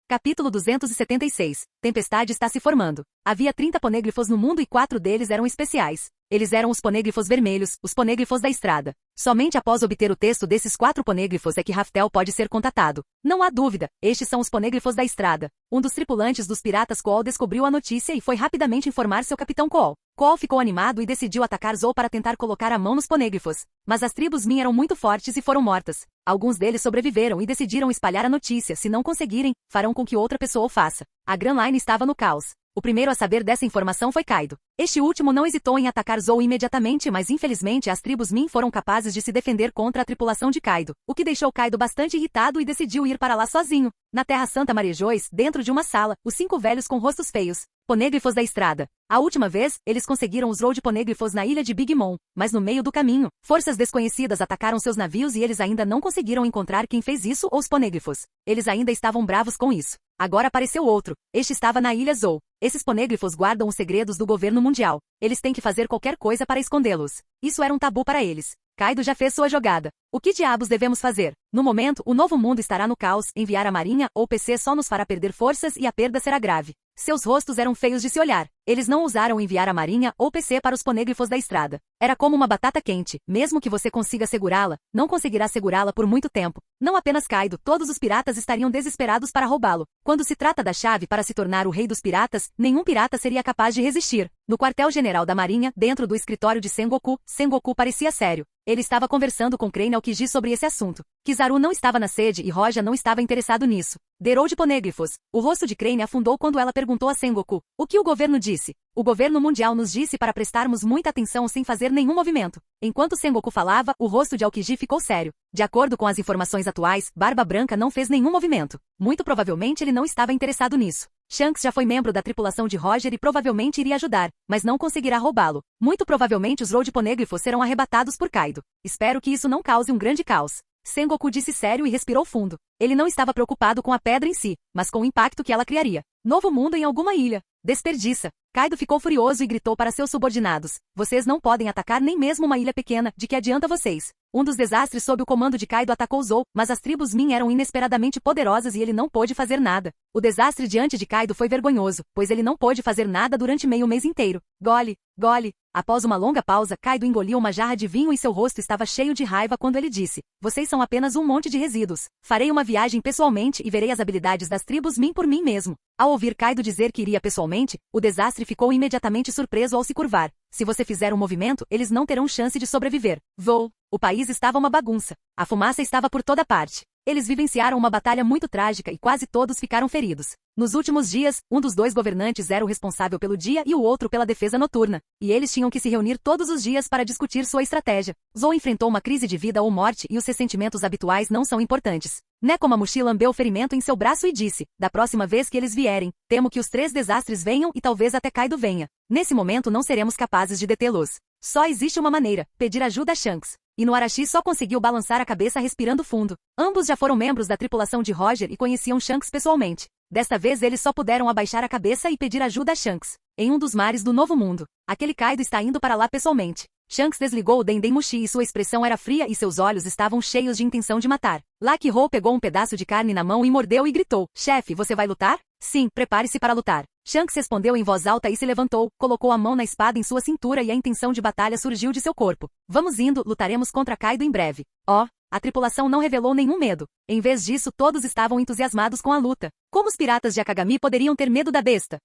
Capítulo 276. Tempestade está se formando. Havia 30 ponêglifos no mundo e 4 deles eram especiais. Eles eram os ponêglifos vermelhos, os ponêglifos da estrada. Somente após obter o texto desses 4 ponêglifos é que Raftel pode ser contatado. Não há dúvida, estes são os ponêglifos da estrada. Um dos tripulantes dos piratas Kool descobriu a notícia e foi rapidamente informar seu capitão Kool. Kool ficou animado e decidiu atacar Zou para tentar colocar a mão nos ponêglifos. Mas as tribos Min eram muito fortes e foram mortas. Alguns deles sobreviveram e decidiram espalhar a notícia. Se não conseguirem, farão com que outra pessoa o faça. A Grand Line estava no caos. O primeiro a saber dessa informação foi Kaido. Este último não hesitou em atacar Zou imediatamente, mas infelizmente as tribos Min foram capazes de se defender contra a tripulação de Kaido, o que deixou Kaido bastante irritado e decidiu ir para lá sozinho. Na Terra Santa Marejois, dentro de uma sala, os 5 velhos com rostos feios. Ponêglifos da estrada. A última vez, eles conseguiram os Road Ponêglifos na ilha de Big Mom, mas no meio do caminho, forças desconhecidas atacaram seus navios e eles ainda não conseguiram encontrar quem fez isso ou os ponêglifos. Eles ainda estavam bravos com isso. Agora apareceu outro. Este estava na ilha Zou. Esses ponêglifos guardam os segredos do governo mundial. Eles têm que fazer qualquer coisa para escondê-los. Isso era um tabu para eles. Kaido já fez sua jogada. O que diabos devemos fazer? No momento, o novo mundo estará no caos, enviar a marinha ou PC só nos fará perder forças e a perda será grave. Seus rostos eram feios de se olhar. Eles não ousaram enviar a marinha ou PC para os ponêglifos da estrada. Era como uma batata quente. Mesmo que você consiga segurá-la, não conseguirá segurá-la por muito tempo. Não apenas Kaido, todos os piratas estariam desesperados para roubá-lo. Quando se trata da chave para se tornar o rei dos piratas, nenhum pirata seria capaz de resistir. No quartel-general da marinha, dentro do escritório de Sengoku, Sengoku parecia sério. Ele estava conversando com Crane Aokiji sobre esse assunto. Kizaru não estava na sede e Roja não estava interessado nisso. Derou de ponêglifos. O rosto de Crane afundou quando ela perguntou a Sengoku. O que o governo disse? O governo mundial nos disse para prestarmos muita atenção sem fazer nenhum movimento. Enquanto Sengoku falava, o rosto de Aokiji ficou sério. De acordo com as informações atuais, Barba Branca não fez nenhum movimento. Muito provavelmente ele não estava interessado nisso. Shanks já foi membro da tripulação de Roger e provavelmente iria ajudar, mas não conseguirá roubá-lo. Muito provavelmente os Road Ponêglifos serão arrebatados por Kaido. Espero que isso não cause um grande caos. Sengoku disse sério e respirou fundo. Ele não estava preocupado com a pedra em si, mas com o impacto que ela criaria. Novo mundo em alguma ilha. Desperdiça. Kaido ficou furioso e gritou para seus subordinados. Vocês não podem atacar nem mesmo uma ilha pequena, de que adianta vocês? Um dos desastres sob o comando de Kaido atacou Zou, mas as tribos Min eram inesperadamente poderosas e ele não pôde fazer nada. O desastre diante de Kaido foi vergonhoso, pois ele não pôde fazer nada durante meio mês inteiro. Gole, gole. Após uma longa pausa, Kaido engoliu uma jarra de vinho e seu rosto estava cheio de raiva quando ele disse: Vocês são apenas um monte de resíduos. Farei uma viagem pessoalmente e verei as habilidades das tribos Min por mim mesmo. Ao ouvir Kaido dizer que iria pessoalmente, o desastre ficou imediatamente surpreso ao se curvar. Se você fizer um movimento, eles não terão chance de sobreviver. Vou. O país estava uma bagunça. A fumaça estava por toda parte. Eles vivenciaram uma batalha muito trágica e quase todos ficaram feridos. Nos últimos dias, um dos dois governantes era o responsável pelo dia e o outro pela defesa noturna, e eles tinham que se reunir todos os dias para discutir sua estratégia. Zou enfrentou uma crise de vida ou morte e os ressentimentos habituais não são importantes. Nekomamushi lambeu o ferimento em seu braço e disse: Da próxima vez que eles vierem, temo que os 3 desastres venham e talvez até Kaido venha. Nesse momento não seremos capazes de detê-los. Só existe uma maneira: pedir ajuda a Shanks. Inuarashi só conseguiu balançar a cabeça respirando fundo. Ambos já foram membros da tripulação de Roger e conheciam Shanks pessoalmente. Desta vez eles só puderam abaixar a cabeça e pedir ajuda a Shanks. Em um dos mares do Novo Mundo. Aquele Kaido está indo para lá pessoalmente. Shanks desligou o Dendemushi e sua expressão era fria e seus olhos estavam cheios de intenção de matar. Lucky Hole pegou um pedaço de carne na mão e mordeu e gritou: Chefe, você vai lutar? Sim, prepare-se para lutar. Shanks respondeu em voz alta e se levantou, colocou a mão na espada em sua cintura e a intenção de batalha surgiu de seu corpo. Vamos indo, lutaremos contra Kaido em breve. A tripulação não revelou nenhum medo. Em vez disso, todos estavam entusiasmados com a luta. Como os piratas de Akagami poderiam ter medo da besta?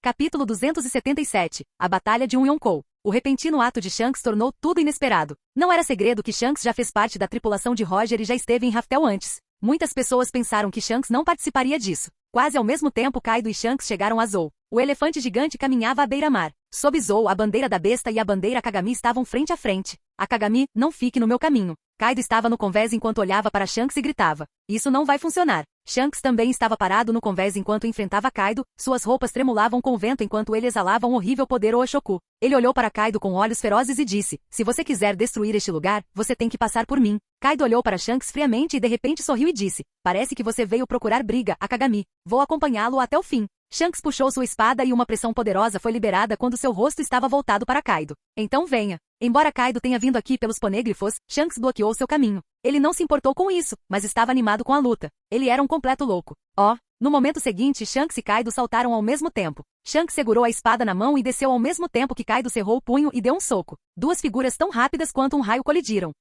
Capítulo 277. A Batalha de Yonkou. O repentino ato de Shanks tornou tudo inesperado. Não era segredo que Shanks já fez parte da tripulação de Roger e já esteve em Raftel antes. Muitas pessoas pensaram que Shanks não participaria disso. Quase ao mesmo tempo Kaido e Shanks chegaram a Zou. O elefante gigante caminhava à beira-mar. Sob Zou, a bandeira da besta e a bandeira Akagami estavam frente a frente. Akagami, não fique no meu caminho. Kaido estava no convés enquanto olhava para Shanks e gritava: Isso não vai funcionar. Shanks também estava parado no convés enquanto enfrentava Kaido, suas roupas tremulavam com o vento enquanto ele exalava um horrível poder Oshoku. Ele olhou para Kaido com olhos ferozes e disse: Se você quiser destruir este lugar, você tem que passar por mim. Kaido olhou para Shanks friamente e de repente sorriu e disse: Parece que você veio procurar briga, Akagami. Vou acompanhá-lo até o fim. Shanks puxou sua espada e uma pressão poderosa foi liberada quando seu rosto estava voltado para Kaido. Então venha. Embora Kaido tenha vindo aqui pelos ponêglifos, Shanks bloqueou seu caminho. Ele não se importou com isso, mas estava animado com a luta. Ele era um completo louco. No momento seguinte, Shanks e Kaido saltaram ao mesmo tempo. Shanks segurou a espada na mão e desceu ao mesmo tempo que Kaido cerrou o punho e deu um soco. Duas figuras tão rápidas quanto um raio colidiram.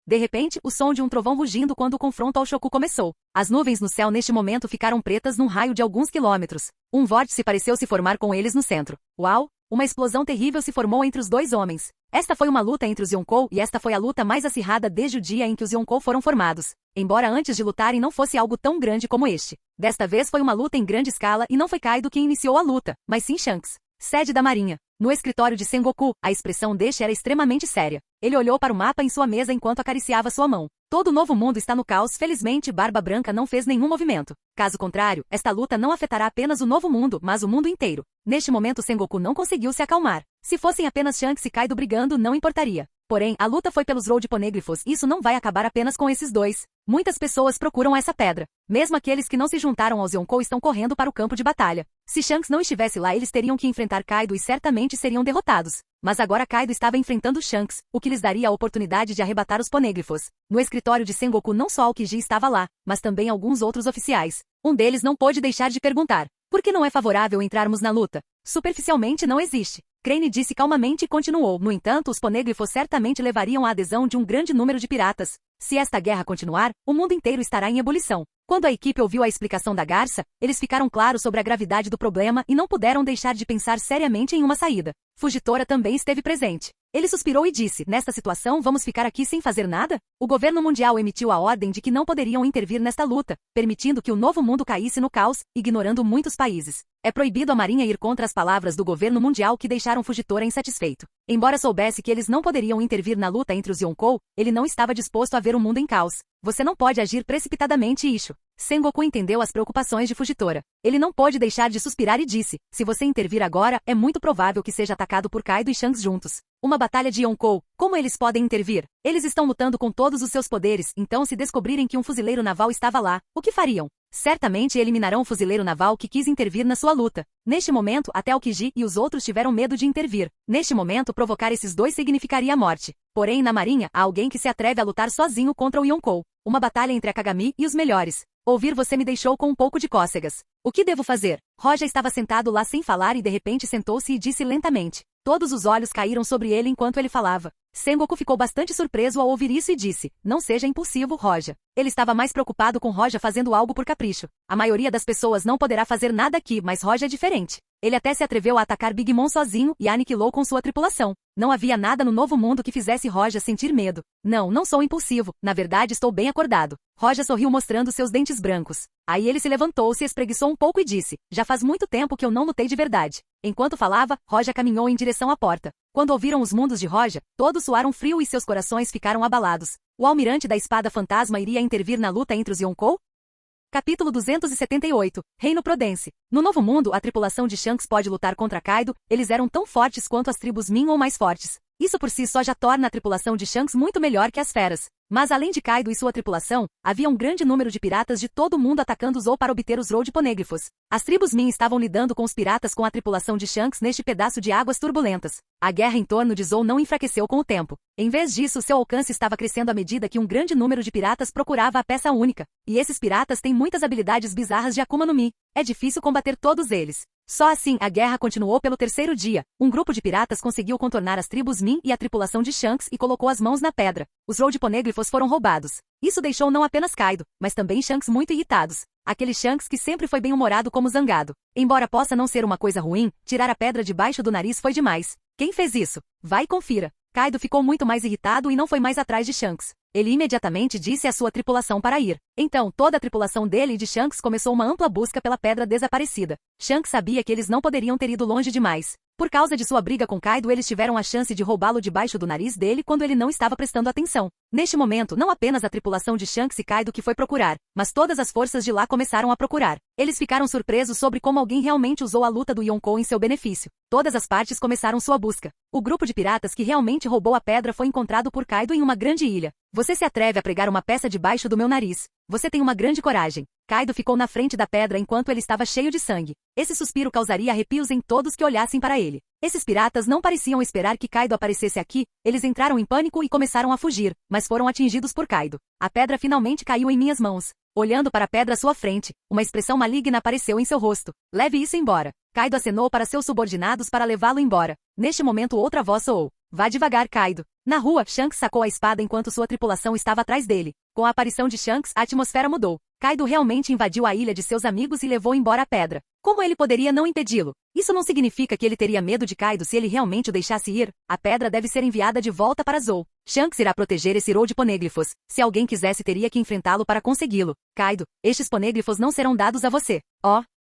De repente, o som de um trovão rugindo quando o confronto ao Shoku começou. As nuvens no céu neste momento ficaram pretas num raio de alguns quilômetros. Um vórtice pareceu se formar com eles no centro. Uau! Uma explosão terrível se formou entre os dois homens. Esta foi uma luta entre os Yonkou e esta foi a luta mais acirrada desde o dia em que os Yonkou foram formados. Embora antes de lutarem não fosse algo tão grande como este. Desta vez foi uma luta em grande escala e não foi Kaido quem iniciou a luta, mas sim Shanks. Sede da Marinha. No escritório de Sengoku, a expressão deste era extremamente séria. Ele olhou para o mapa em sua mesa enquanto acariciava sua mão. Todo o novo mundo está no caos, felizmente Barba Branca não fez nenhum movimento. Caso contrário, esta luta não afetará apenas o novo mundo, mas o mundo inteiro. Neste momento Sengoku não conseguiu se acalmar. Se fossem apenas Shanks e Kaido brigando, não importaria. Porém, a luta foi pelos Road Poneglyphs e isso não vai acabar apenas com esses dois. Muitas pessoas procuram essa pedra. Mesmo aqueles que não se juntaram aos Yonkou estão correndo para o campo de batalha. Se Shanks não estivesse lá, eles teriam que enfrentar Kaido e certamente seriam derrotados. Mas agora Kaido estava enfrentando Shanks, o que lhes daria a oportunidade de arrebatar os Poneglyphs. No escritório de Sengoku não só Aokiji estava lá, mas também alguns outros oficiais. Um deles não pôde deixar de perguntar: por que não é favorável entrarmos na luta? Superficialmente não existe. Crane disse calmamente e continuou: no entanto, os Poneglyphs certamente levariam à adesão de um grande número de piratas. Se esta guerra continuar, o mundo inteiro estará em ebulição. Quando a equipe ouviu a explicação da garça, eles ficaram claros sobre a gravidade do problema e não puderam deixar de pensar seriamente em uma saída. Fujitora também esteve presente. Ele suspirou e disse: nesta situação vamos ficar aqui sem fazer nada? O governo mundial emitiu a ordem de que não poderiam intervir nesta luta, permitindo que o novo mundo caísse no caos, ignorando muitos países. É proibido a marinha ir contra as palavras do governo mundial que deixaram Fujitora insatisfeito. Embora soubesse que eles não poderiam intervir na luta entre os Yonkou, ele não estava disposto a ver o mundo em caos. Você não pode agir precipitadamente, Isho. Sengoku entendeu as preocupações de Fujitora. Ele não pôde deixar de suspirar e disse: se você intervir agora, é muito provável que seja atacado por Kaido e Shanks juntos. Uma batalha de Yonkou, como eles podem intervir? Eles estão lutando com todos os seus poderes, então se descobrirem que um fuzileiro naval estava lá, o que fariam? Certamente eliminarão o fuzileiro naval que quis intervir na sua luta. Neste momento, até Aokiji e os outros tiveram medo de intervir. Neste momento, provocar esses dois significaria a morte. Porém, na marinha, há alguém que se atreve a lutar sozinho contra o Yonkou. Uma batalha entre a Kagami e os melhores. Ouvir você me deixou com um pouco de cócegas. O que devo fazer? Roja estava sentado lá sem falar e de repente sentou-se e disse lentamente. Todos os olhos caíram sobre ele enquanto ele falava. Sengoku ficou bastante surpreso ao ouvir isso e disse: não seja impulsivo, Roja. Ele estava mais preocupado com Roja fazendo algo por capricho. A maioria das pessoas não poderá fazer nada aqui, mas Roja é diferente. Ele até se atreveu a atacar Big Mom sozinho e aniquilou com sua tripulação. Não havia nada no novo mundo que fizesse Roja sentir medo. Não sou impulsivo. Na verdade, estou bem acordado. Roja sorriu mostrando seus dentes brancos. Aí ele se levantou-se, espreguiçou um pouco e disse: já faz muito tempo que eu não lutei de verdade. Enquanto falava, Roja caminhou em direção à porta. Quando ouviram os mundos de Roja, todos suaram frio e seus corações ficaram abalados. O almirante da espada fantasma iria intervir na luta entre os Yonkou? Capítulo 278. Reino Prodense. No Novo Mundo, a tripulação de Shanks pode lutar contra Kaido, eles eram tão fortes quanto as tribos Min ou mais fortes. Isso por si só já torna a tripulação de Shanks muito melhor que as feras. Mas além de Kaido e sua tripulação, havia um grande número de piratas de todo o mundo atacando Zou para obter os Road Poneglyphs. As tribos Min estavam lidando com os piratas com a tripulação de Shanks neste pedaço de águas turbulentas. A guerra em torno de Zou não enfraqueceu com o tempo. Em vez disso, seu alcance estava crescendo à medida que um grande número de piratas procurava a peça única. E esses piratas têm muitas habilidades bizarras de Akuma no Mi. É difícil combater todos eles. Só assim, a guerra continuou pelo terceiro dia. Um grupo de piratas conseguiu contornar as tribos Min e a tripulação de Shanks e colocou as mãos na pedra. Os Road Poneglyphs foram roubados. Isso deixou não apenas Kaido, mas também Shanks muito irritados. Aquele Shanks que sempre foi bem-humorado como zangado. Embora possa não ser uma coisa ruim, tirar a pedra debaixo do nariz foi demais. Quem fez isso? Vai e confira. Kaido ficou muito mais irritado e não foi mais atrás de Shanks. Ele imediatamente disse à sua tripulação para ir. Então, toda a tripulação dele e de Shanks começou uma ampla busca pela pedra desaparecida. Shanks sabia que eles não poderiam ter ido longe demais. Por causa de sua briga com Kaido, eles tiveram a chance de roubá-lo debaixo do nariz dele quando ele não estava prestando atenção. Neste momento, não apenas a tripulação de Shanks e Kaido que foi procurar, mas todas as forças de lá começaram a procurar. Eles ficaram surpresos sobre como alguém realmente usou a luta do Yonkou em seu benefício. Todas as partes começaram sua busca. O grupo de piratas que realmente roubou a pedra foi encontrado por Kaido em uma grande ilha. Você se atreve a pregar uma peça debaixo do meu nariz. Você tem uma grande coragem. Kaido ficou na frente da pedra enquanto ele estava cheio de sangue. Esse suspiro causaria arrepios em todos que olhassem para ele. Esses piratas não pareciam esperar que Kaido aparecesse aqui, eles entraram em pânico e começaram a fugir, mas foram atingidos por Kaido. A pedra finalmente caiu em minhas mãos. Olhando para a pedra à sua frente, uma expressão maligna apareceu em seu rosto. Leve isso embora. Kaido acenou para seus subordinados para levá-lo embora. Neste momento outra voz soou. Vá devagar, Kaido. Na rua, Shanks sacou a espada enquanto sua tripulação estava atrás dele. Com a aparição de Shanks, a atmosfera mudou. Kaido realmente invadiu a ilha de seus amigos e levou embora a pedra. Como ele poderia não impedi-lo? Isso não significa que ele teria medo de Kaido se ele realmente o deixasse ir. A pedra deve ser enviada de volta para Zou. Shanks irá proteger esse Road Poneglyphs. Se alguém quisesse, teria que enfrentá-lo para consegui-lo. Kaido, estes Poneglyphs não serão dados a você.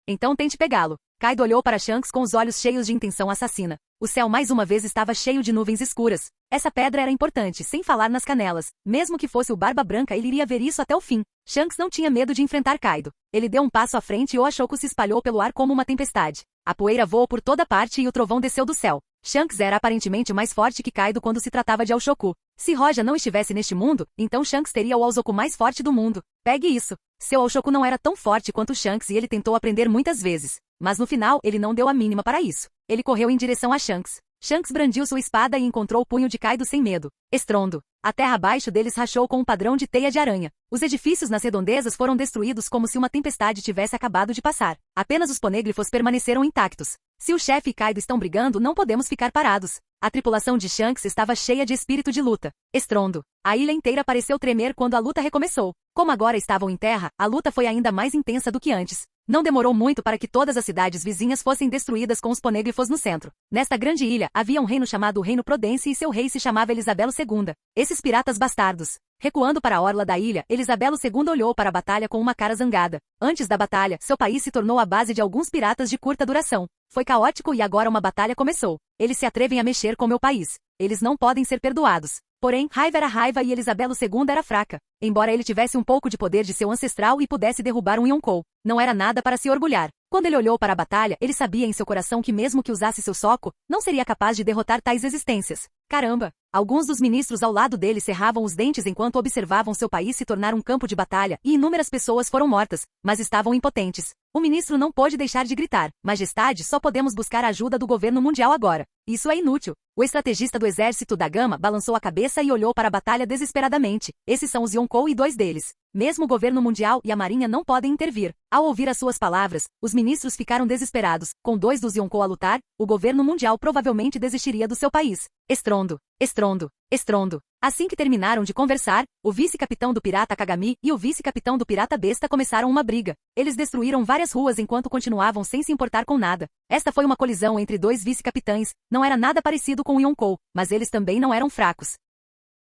Então tente pegá-lo. Kaido olhou para Shanks com os olhos cheios de intenção assassina. O céu mais uma vez estava cheio de nuvens escuras. Essa pedra era importante, sem falar nas canelas. Mesmo que fosse o Barba Branca, ele iria ver isso até o fim. Shanks não tinha medo de enfrentar Kaido. Ele deu um passo à frente e Oshoko se espalhou pelo ar como uma tempestade. A poeira voou por toda parte e o trovão desceu do céu. Shanks era aparentemente mais forte que Kaido quando se tratava de Aoshoku. Se Roja não estivesse neste mundo, então Shanks teria o Aozoku mais forte do mundo. Pegue isso. Seu Aoshoku não era tão forte quanto Shanks e ele tentou aprender muitas vezes. Mas no final, ele não deu a mínima para isso. Ele correu em direção a Shanks. Shanks brandiu sua espada e encontrou o punho de Kaido sem medo. Estrondo. A terra abaixo deles rachou com um padrão de teia de aranha. Os edifícios nas redondezas foram destruídos como se uma tempestade tivesse acabado de passar. Apenas os ponêglifos permaneceram intactos. Se o chefe e Kaido estão brigando, não podemos ficar parados. A tripulação de Shanks estava cheia de espírito de luta. Estrondo. A ilha inteira pareceu tremer quando a luta recomeçou. Como agora estavam em terra, a luta foi ainda mais intensa do que antes. Não demorou muito para que todas as cidades vizinhas fossem destruídas com os ponêglifos no centro. Nesta grande ilha, havia um reino chamado o Reino Prudence e seu rei se chamava Elisabelo II. Esses piratas bastardos. Recuando para a orla da ilha, Elisabelo II olhou para a batalha com uma cara zangada. Antes da batalha, seu país se tornou a base de alguns piratas de curta duração. Foi caótico e agora uma batalha começou. Eles se atrevem a mexer com meu país. Eles não podem ser perdoados. Porém, raiva era raiva e Elisabelo II era fraca. Embora ele tivesse um pouco de poder de seu ancestral e pudesse derrubar um Yonkou, não era nada para se orgulhar. Quando ele olhou para a batalha, ele sabia em seu coração que mesmo que usasse seu soco, não seria capaz de derrotar tais existências. Caramba! Alguns dos ministros ao lado dele cerravam os dentes enquanto observavam seu país se tornar um campo de batalha e inúmeras pessoas foram mortas, mas estavam impotentes. O ministro não pôde deixar de gritar: Majestade, só podemos buscar a ajuda do governo mundial agora. Isso é inútil. O estrategista do exército da Gama balançou a cabeça e olhou para a batalha desesperadamente. Esses são os Yonkou e 2 deles. Mesmo o governo mundial e a marinha não podem intervir. Ao ouvir as suas palavras, os ministros ficaram desesperados. Com 2 dos Yonkou a lutar, o governo mundial provavelmente desistiria do seu país. Estrondo. Estrondo. Estrondo. Assim que terminaram de conversar, o vice-capitão do pirata Kagami e o vice-capitão do pirata Besta começaram uma briga. Eles destruíram várias ruas enquanto continuavam sem se importar com nada. Esta foi uma colisão entre 2 vice-capitães. Não era nada parecido com o Yonkou, mas eles também não eram fracos.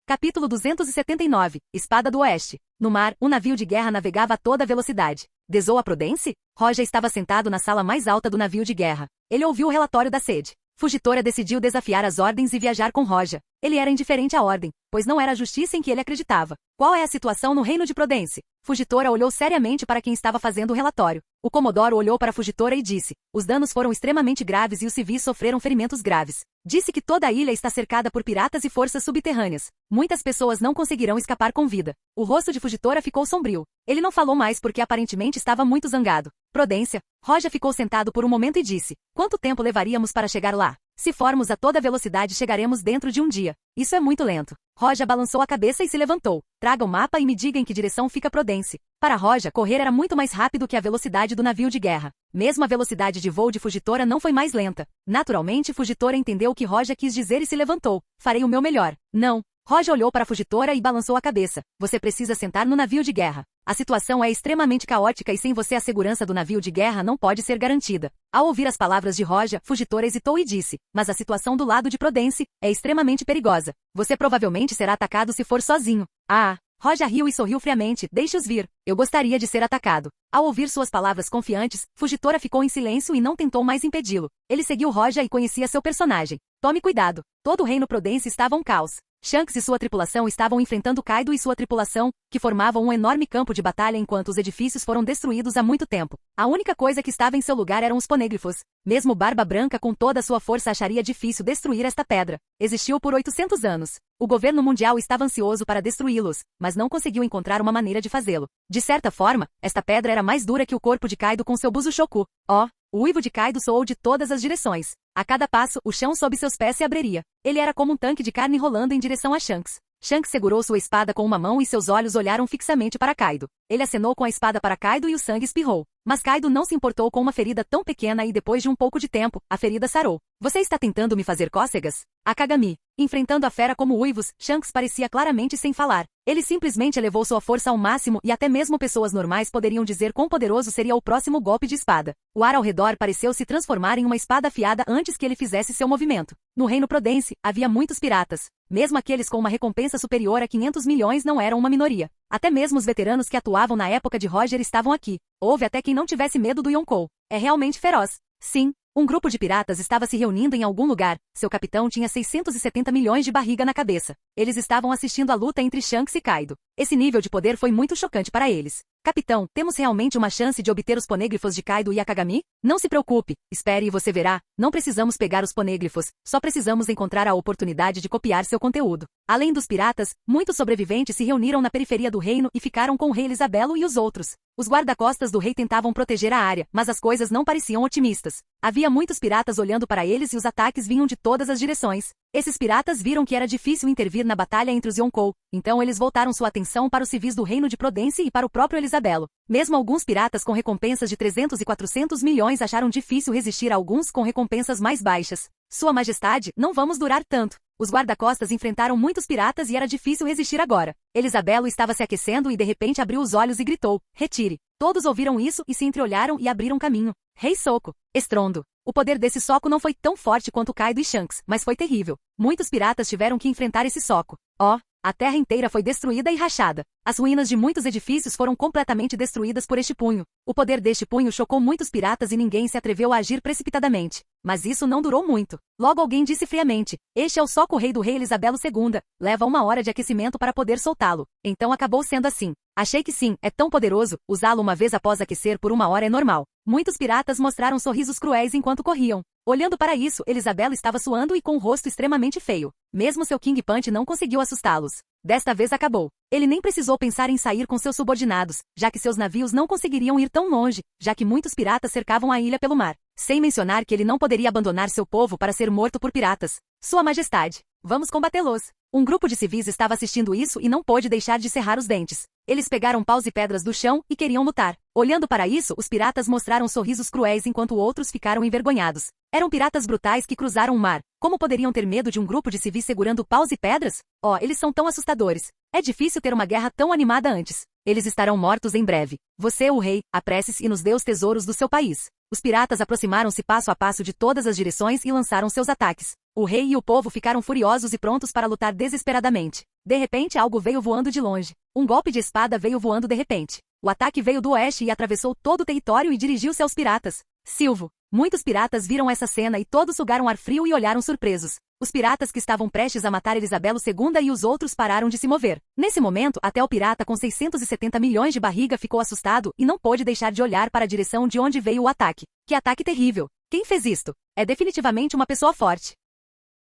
Capítulo 279. Espada do Oeste. No mar, um navio de guerra navegava a toda velocidade. Desou a Prudence? Roja estava sentado na sala mais alta do navio de guerra. Ele ouviu o relatório da sede. Fugitora decidiu desafiar as ordens e viajar com Roja. Ele era indiferente à ordem, pois não era a justiça em que ele acreditava. Qual é a situação no reino de Prudence? Fugitora olhou seriamente para quem estava fazendo o relatório. O Comodoro olhou para a Fugitora e disse: os danos foram extremamente graves e os civis sofreram ferimentos graves. Disse que toda a ilha está cercada por piratas e forças subterrâneas. Muitas pessoas não conseguirão escapar com vida. O rosto de Fugitora ficou sombrio. Ele não falou mais porque aparentemente estava muito zangado. Prudência. Roja ficou sentado por um momento e disse: quanto tempo levaríamos para chegar lá? Se formos a toda velocidade chegaremos dentro de um dia. Isso é muito lento. Roja balançou a cabeça e se levantou. Traga o mapa e me diga em que direção fica Prudence. Para Roja, correr era muito mais rápido que a velocidade do navio de guerra. Mesmo a velocidade de voo de Fugitora não foi mais lenta. Naturalmente, Fugitora entendeu o que Roja quis dizer e se levantou. Farei o meu melhor. Não. Roja olhou para a Fugitora e balançou a cabeça. Você precisa sentar no navio de guerra. A situação é extremamente caótica e sem você a segurança do navio de guerra não pode ser garantida. Ao ouvir as palavras de Roja, Fugitora hesitou e disse: mas a situação do lado de Prudence é extremamente perigosa. Você provavelmente será atacado se for sozinho. Ah! Roja riu e sorriu friamente. Deixe-os vir. Eu gostaria de ser atacado. Ao ouvir suas palavras confiantes, Fugitora ficou em silêncio e não tentou mais impedi-lo. Ele seguiu Roja e conhecia seu personagem. Tome cuidado. Todo o reino Prudence estava um caos. Shanks e sua tripulação estavam enfrentando Kaido e sua tripulação, que formavam um enorme campo de batalha enquanto os edifícios foram destruídos há muito tempo. A única coisa que estava em seu lugar eram os ponêglifos. Mesmo Barba Branca com toda a sua força acharia difícil destruir esta pedra. Existiu por 800 anos. O governo mundial estava ansioso para destruí-los, mas não conseguiu encontrar uma maneira de fazê-lo. De certa forma, esta pedra era mais dura que o corpo de Kaido com seu Buzushoku. Oh! O uivo de Kaido soou de todas as direções. A cada passo, o chão sob seus pés se abriria. Ele era como um tanque de carne rolando em direção a Shanks. Shanks segurou sua espada com uma mão e seus olhos olharam fixamente para Kaido. Ele acenou com a espada para Kaido e o sangue espirrou. Mas Kaido não se importou com uma ferida tão pequena e depois de um pouco de tempo, a ferida sarou. Você está tentando me fazer cócegas? A Kagami. Enfrentando a fera como uivos, Shanks parecia claramente sem falar. Ele simplesmente elevou sua força ao máximo e até mesmo pessoas normais poderiam dizer quão poderoso seria o próximo golpe de espada. O ar ao redor pareceu se transformar em uma espada afiada antes que ele fizesse seu movimento. No reino Prudence, havia muitos piratas. Mesmo aqueles com uma recompensa superior a 500 milhões não eram uma minoria. Até mesmo os veteranos que atuavam na época de Roger estavam aqui. Houve até quem não tivesse medo do Yonkou. É realmente feroz. Sim. Um grupo de piratas estava se reunindo em algum lugar. Seu capitão tinha 670 milhões de barriga na cabeça. Eles estavam assistindo a luta entre Shanks e Kaido. Esse nível de poder foi muito chocante para eles. Capitão, temos realmente uma chance de obter os ponêglifos de Kaido e Akagami? Não se preocupe, espere e você verá. Não precisamos pegar os ponêglifos, só precisamos encontrar a oportunidade de copiar seu conteúdo. Além dos piratas, muitos sobreviventes se reuniram na periferia do reino e ficaram com o rei Elisabelo e os outros. Os guarda-costas do rei tentavam proteger a área, mas as coisas não pareciam otimistas. Havia muitos piratas olhando para eles e os ataques vinham de todas as direções. Esses piratas viram que era difícil intervir na batalha entre os Yonkou, então eles voltaram sua atenção para os civis do reino de Prudence e para o próprio Elisabelo. Mesmo alguns piratas com recompensas de 300 e 400 milhões acharam difícil resistir a alguns com recompensas mais baixas. Sua Majestade, não vamos durar tanto. Os guarda-costas enfrentaram muitos piratas e era difícil resistir agora. Elisabelo estava se aquecendo e de repente abriu os olhos e gritou, retire. Todos ouviram isso e se entreolharam e abriram caminho. Rei Soco. Estrondo. O poder desse soco não foi tão forte quanto Kaido e Shanks, mas foi terrível. Muitos piratas tiveram que enfrentar esse soco. A terra inteira foi destruída e rachada. As ruínas de muitos edifícios foram completamente destruídas por este punho. O poder deste punho chocou muitos piratas e ninguém se atreveu a agir precipitadamente. Mas isso não durou muito. Logo alguém disse friamente, este é o soco rei do rei Elisabelo II. Leva 1 hora de aquecimento para poder soltá-lo. Então acabou sendo assim. Achei que sim, é tão poderoso, usá-lo uma vez após aquecer por 1 hora é normal. Muitos piratas mostraram sorrisos cruéis enquanto corriam. Olhando para isso, Elisabelo estava suando e com o rosto extremamente feio. Mesmo seu King Punch não conseguiu assustá-los. Desta vez acabou. Ele nem precisou pensar em sair com seus subordinados, já que seus navios não conseguiriam ir tão longe, já que muitos piratas cercavam a ilha pelo mar. Sem mencionar que ele não poderia abandonar seu povo para ser morto por piratas. Sua Majestade, vamos combatê-los. Um grupo de civis estava assistindo isso e não pôde deixar de cerrar os dentes. Eles pegaram paus e pedras do chão e queriam lutar. Olhando para isso, os piratas mostraram sorrisos cruéis enquanto outros ficaram envergonhados. Eram piratas brutais que cruzaram o mar. Como poderiam ter medo de um grupo de civis segurando paus e pedras? Eles são tão assustadores. É difícil ter uma guerra tão animada antes. Eles estarão mortos em breve. Você, o rei, apresse-se e nos dê os tesouros do seu país. Os piratas aproximaram-se passo a passo de todas as direções e lançaram seus ataques. O rei e o povo ficaram furiosos e prontos para lutar desesperadamente. De repente algo veio voando de longe. Um golpe de espada veio voando de repente. O ataque veio do oeste e atravessou todo o território e dirigiu-se aos piratas. Silvo. Muitos piratas viram essa cena e todos sugaram ar frio e olharam surpresos. Os piratas que estavam prestes a matar Elisabelo II e os outros pararam de se mover. Nesse momento, até o pirata com 670 milhões de barriga ficou assustado e não pôde deixar de olhar para a direção de onde veio o ataque. Que ataque terrível! Quem fez isto? É definitivamente uma pessoa forte.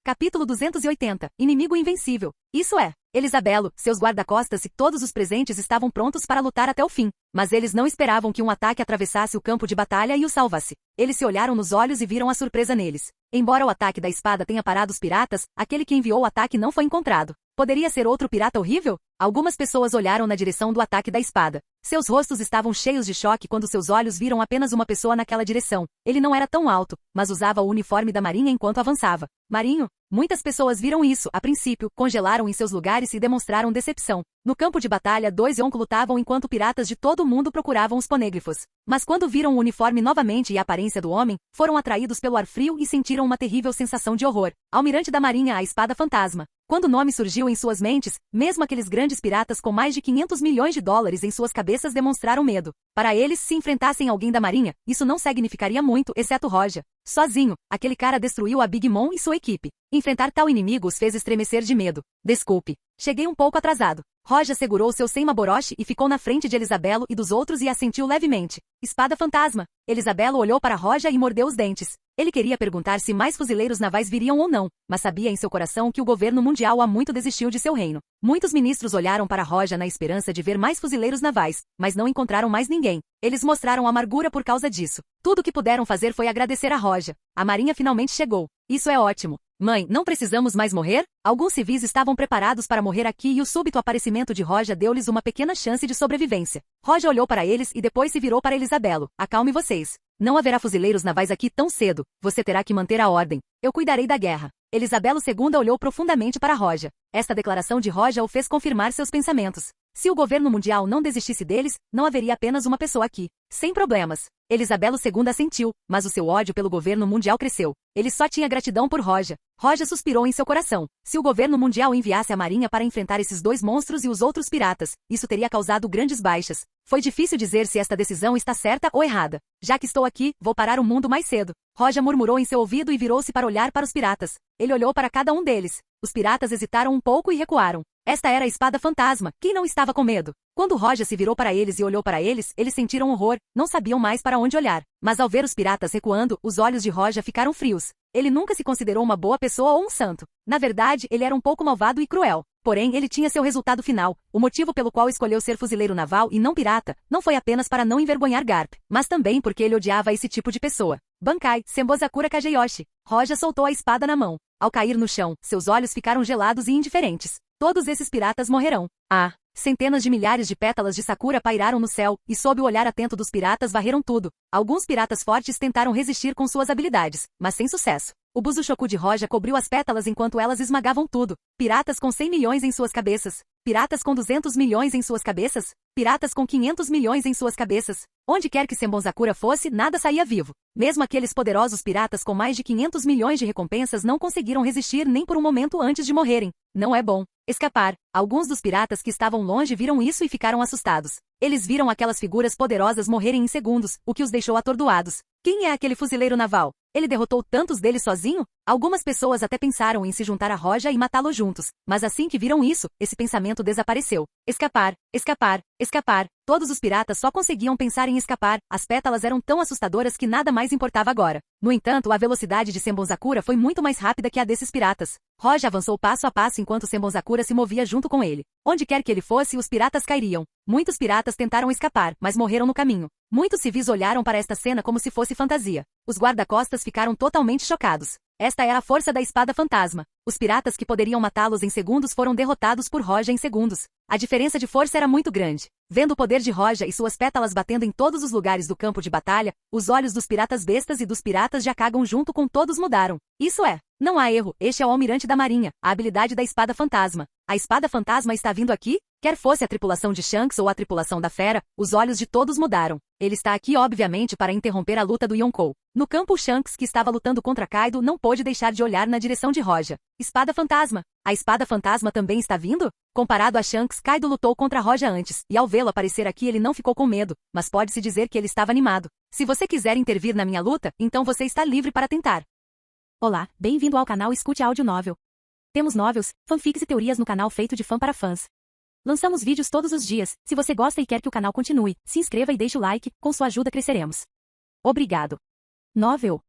Capítulo 280. Inimigo invencível. Isso é. Elisabelo, seus guarda-costas e todos os presentes estavam prontos para lutar até o fim. Mas eles não esperavam que um ataque atravessasse o campo de batalha e o salvasse. Eles se olharam nos olhos e viram a surpresa neles. Embora o ataque da espada tenha parado os piratas, aquele que enviou o ataque não foi encontrado. Poderia ser outro pirata horrível? Algumas pessoas olharam na direção do ataque da espada. Seus rostos estavam cheios de choque quando seus olhos viram apenas uma pessoa naquela direção. Ele não era tão alto, mas usava o uniforme da marinha enquanto avançava. Marinho? Muitas pessoas viram isso, a princípio, congelaram em seus lugares e demonstraram decepção. No campo de batalha, 2 Yonko lutavam enquanto piratas de todo o mundo procuravam os ponêglifos. Mas quando viram o uniforme novamente e a aparência do homem, foram atraídos pelo ar frio e sentiram uma terrível sensação de horror. Almirante da Marinha, a espada fantasma. Quando o nome surgiu em suas mentes, mesmo aqueles grandes piratas com mais de 500 milhões de dólares em suas cabeças demonstraram medo. Para eles, se enfrentassem alguém da Marinha, isso não significaria muito, exceto Roja. Sozinho, aquele cara destruiu a Big Mom e sua equipe. Enfrentar tal inimigo os fez estremecer de medo. Desculpe. Cheguei um pouco atrasado. Roja segurou seu Senmaboroshi e ficou na frente de Elisabelo e dos outros e assentiu levemente. Espada fantasma. Elisabelo olhou para Roja e mordeu os dentes. Ele queria perguntar se mais fuzileiros navais viriam ou não, mas sabia em seu coração que o governo mundial há muito desistiu de seu reino. Muitos ministros olharam para Roja na esperança de ver mais fuzileiros navais, mas não encontraram mais ninguém. Eles mostraram amargura por causa disso. Tudo o que puderam fazer foi agradecer a Roja. A marinha finalmente chegou. Isso é ótimo. Mãe, não precisamos mais morrer? Alguns civis estavam preparados para morrer aqui e o súbito aparecimento de Roja deu-lhes uma pequena chance de sobrevivência. Roja olhou para eles e depois se virou para Elisabelo. Acalme vocês. Não haverá fuzileiros navais aqui tão cedo. Você terá que manter a ordem. Eu cuidarei da guerra. Elisabelo II olhou profundamente para Roja. Esta declaração de Roja o fez confirmar seus pensamentos. Se o governo mundial não desistisse deles, não haveria apenas uma pessoa aqui. Sem problemas. Elisabelo II assentiu, mas o seu ódio pelo governo mundial cresceu. Ele só tinha gratidão por Roja. Roja suspirou em seu coração. Se o governo mundial enviasse a marinha para enfrentar esses 2 monstros e os outros piratas, isso teria causado grandes baixas. Foi difícil dizer se esta decisão está certa ou errada. Já que estou aqui, vou parar o mundo mais cedo. Roja murmurou em seu ouvido e virou-se para olhar para os piratas. Ele olhou para cada um deles. Os piratas hesitaram um pouco e recuaram. Esta era a espada fantasma. Quem não estava com medo? Quando Roja se virou para eles e olhou para eles, eles sentiram horror, não sabiam mais para onde olhar. Mas ao ver os piratas recuando, os olhos de Roja ficaram frios. Ele nunca se considerou uma boa pessoa ou um santo. Na verdade, ele era um pouco malvado e cruel. Porém, ele tinha seu resultado final. O motivo pelo qual escolheu ser fuzileiro naval e não pirata, não foi apenas para não envergonhar Garp, mas também porque ele odiava esse tipo de pessoa. Bankai, Sembozakura Kageyoshi. Roja soltou a espada na mão. Ao cair no chão, seus olhos ficaram gelados e indiferentes. Todos esses piratas morrerão. Ah! Centenas de milhares de pétalas de sakura pairaram no céu, e sob o olhar atento dos piratas varreram tudo. Alguns piratas fortes tentaram resistir com suas habilidades, mas sem sucesso. O Buzushoku de Roja cobriu as pétalas enquanto elas esmagavam tudo. Piratas com 100 milhões em suas cabeças. Piratas com 200 milhões em suas cabeças. Piratas com 500 milhões em suas cabeças. Onde quer que Sembonzakura fosse, nada saía vivo. Mesmo aqueles poderosos piratas com mais de 500 milhões de recompensas não conseguiram resistir nem por um momento antes de morrerem. Não é bom. Escapar. Alguns dos piratas que estavam longe viram isso e ficaram assustados. Eles viram aquelas figuras poderosas morrerem em segundos, o que os deixou atordoados. Quem é aquele fuzileiro naval? Ele derrotou tantos deles sozinho? Algumas pessoas até pensaram em se juntar a Roja e matá-lo juntos, mas assim que viram isso, esse pensamento desapareceu. Escapar, escapar, escapar. Todos os piratas só conseguiam pensar em escapar, as pétalas eram tão assustadoras que nada mais importava agora. No entanto, a velocidade de Sembonzakura foi muito mais rápida que a desses piratas. Roja avançou passo a passo enquanto Sembonzakura se movia junto com ele. Onde quer que ele fosse, os piratas cairiam. Muitos piratas tentaram escapar, mas morreram no caminho. Muitos civis olharam para esta cena como se fosse fantasia. Os guarda-costas ficaram totalmente chocados. Esta era a força da espada fantasma. Os piratas que poderiam matá-los em segundos foram derrotados por Roja em segundos. A diferença de força era muito grande. Vendo o poder de Roja e suas pétalas batendo em todos os lugares do campo de batalha, os olhos dos piratas bestas e dos piratas de Akagon junto com todos mudaram. Isso é, não há erro, este é o almirante da marinha, a habilidade da espada fantasma. A espada fantasma está vindo aqui? Quer fosse a tripulação de Shanks ou a tripulação da Fera, os olhos de todos mudaram. Ele está aqui obviamente para interromper a luta do Yonkou. No campo, Shanks, que estava lutando contra Kaido, não pôde deixar de olhar na direção de Roja. Espada fantasma. A espada fantasma também está vindo? Comparado a Shanks, Kaido lutou contra Roja antes, e ao vê-lo aparecer aqui ele não ficou com medo, mas pode-se dizer que ele estava animado. Se você quiser intervir na minha luta, então você está livre para tentar. Olá, bem-vindo ao canal Escute Áudio Novel. Temos novels, fanfics e teorias no canal feito de fã para fãs. Lançamos vídeos todos os dias. Se você gosta e quer que o canal continue, se inscreva e deixe o like, com sua ajuda cresceremos. Obrigado. Novel.